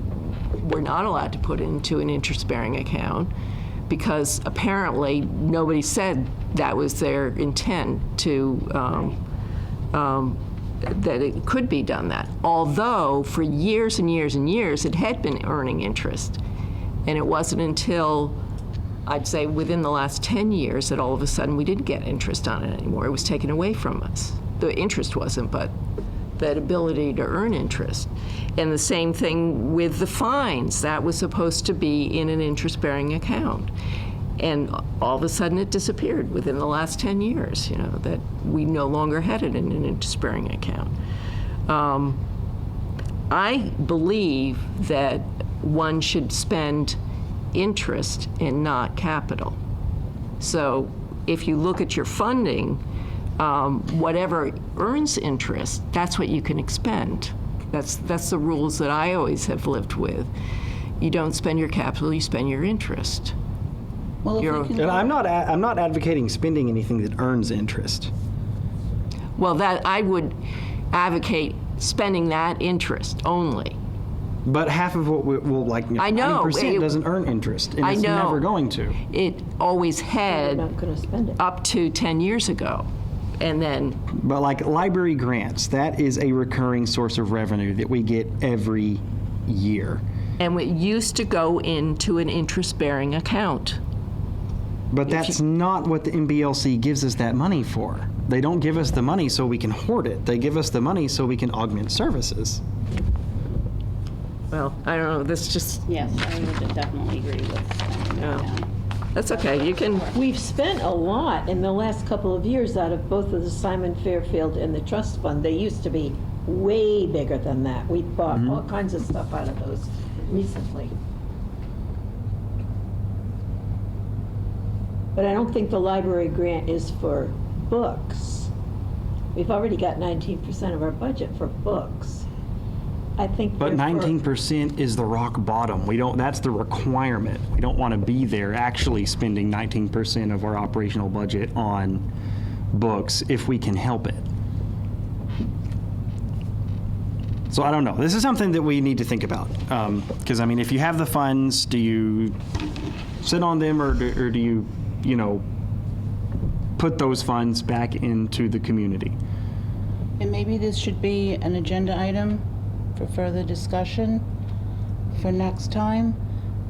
were not allowed to put into an interest-bearing account, because apparently nobody said that was their intent to, that it could be done that. Although for years and years and years, it had been earning interest. And it wasn't until, I'd say, within the last 10 years that all of a sudden we didn't get interest on it anymore. It was taken away from us. The interest wasn't, but that ability to earn interest. And the same thing with the fines. That was supposed to be in an interest-bearing account. And all of a sudden it disappeared within the last 10 years, that we no longer had it in an interest-bearing account. I believe that one should spend interest and not capital. So if you look at your funding, whatever earns interest, that's what you can expend. That's the rules that I always have lived with. You don't spend your capital, you spend your interest. Well, if You're- we can And I'm not advocating spending anything that earns interest. Well, that I would advocate spending that interest only. But half of what I know, 90% doesn't earn interest, and I it's know. never going to. It always We're had not going to spend it. up to 10 years ago. And then, But like library grants, that is a recurring source of revenue that we get every year. and it used to go into an interest-bearing account. But that's not what the MBLC gives us that money for. They don't give us the money so we can hoard it. They give us the money so we can augment services. Well, I don't know, this just, Yes, I would definitely agree with spending that down. that's okay, you can, We've spent a lot in the last couple of years out of both of the Simon Fairfield and the trust fund. They used to be way bigger than that. We bought all kinds of stuff out of those recently. But I don't think the library grant is for books. We've already got 19% of our budget for books. I think But they're for- 19% is the rock bottom. That's the requirement. We don't want to be there actually spending 19% of our operational budget on books if we can help it. So I don't know. This is something that we need to think about. Because, if you have the funds, do you sit on them or do you, put those funds back into the community? And maybe this should be an agenda item for further discussion for next time.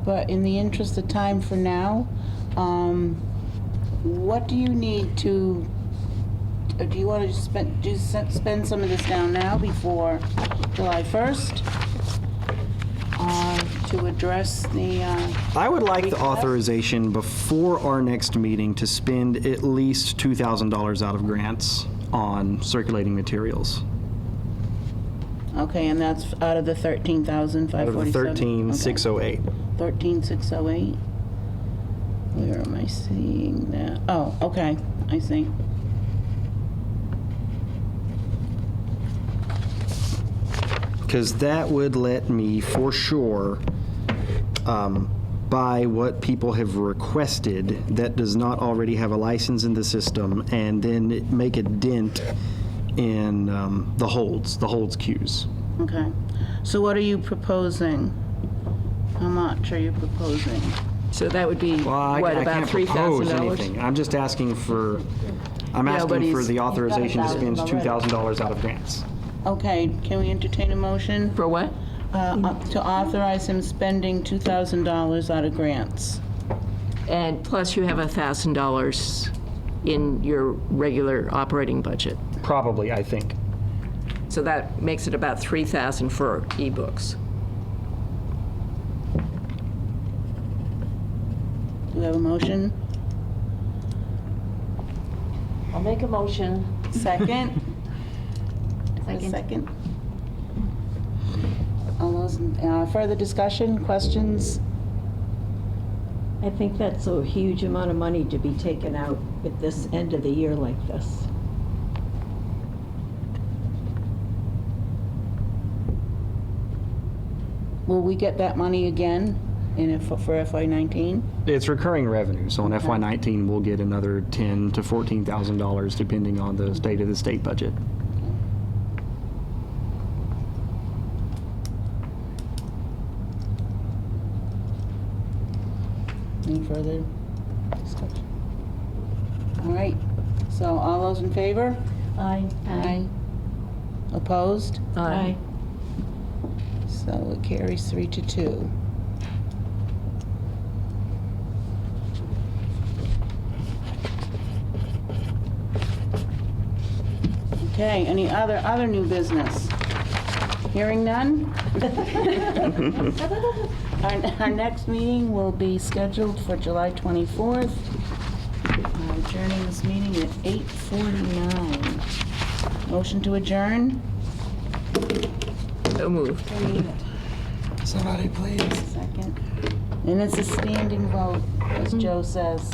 But in the interest of time for now, what do you need to, do you want to spend some of this down now before July 1st? To address the, I would like the authorization before our next meeting to spend at least $2,000 out of grants on circulating materials. okay, and that's out of the 13,547? Out of the 13,608. 13,608? Where am I seeing that? Oh, okay, I see. Because that would let me, for sure, buy what people have requested that does not already have a license in the system, and then make a dent in the holds queues. Okay. So what are you proposing? How much are you proposing? so that would be, Well, I what, can't about propose $3,000? anything. I'm just asking for, I'm but asking for he's- the authorization to spend $1,000 already. $2,000 out of grants. Okay, can we entertain a motion For what? to authorize him spending $2,000 out of grants? And plus you have $1,000 in your regular operating budget. Probably, I think. So that makes it about $3,000 for ebooks. Do we have a motion? I'll make a motion. Second? Second. Second. All those, further discussion, questions? I think that's a huge amount of money to be taken out at this end of the year like this. Will we get that money again for FY19? It's recurring revenue, so in Okay. FY19, we'll get another $10,000 to $14,000 depending on the state of the state budget. Any further discussion? All right, so all those in favor? Aye. Opposed? Aye. So it carries 3-2. Okay, any other new business? Hearing none? Our next meeting will be scheduled for July 24th. Adjourning this meeting at 8:49. Motion to adjourn? So moved. Somebody please. Second. And it's a standing vote, as Joe says.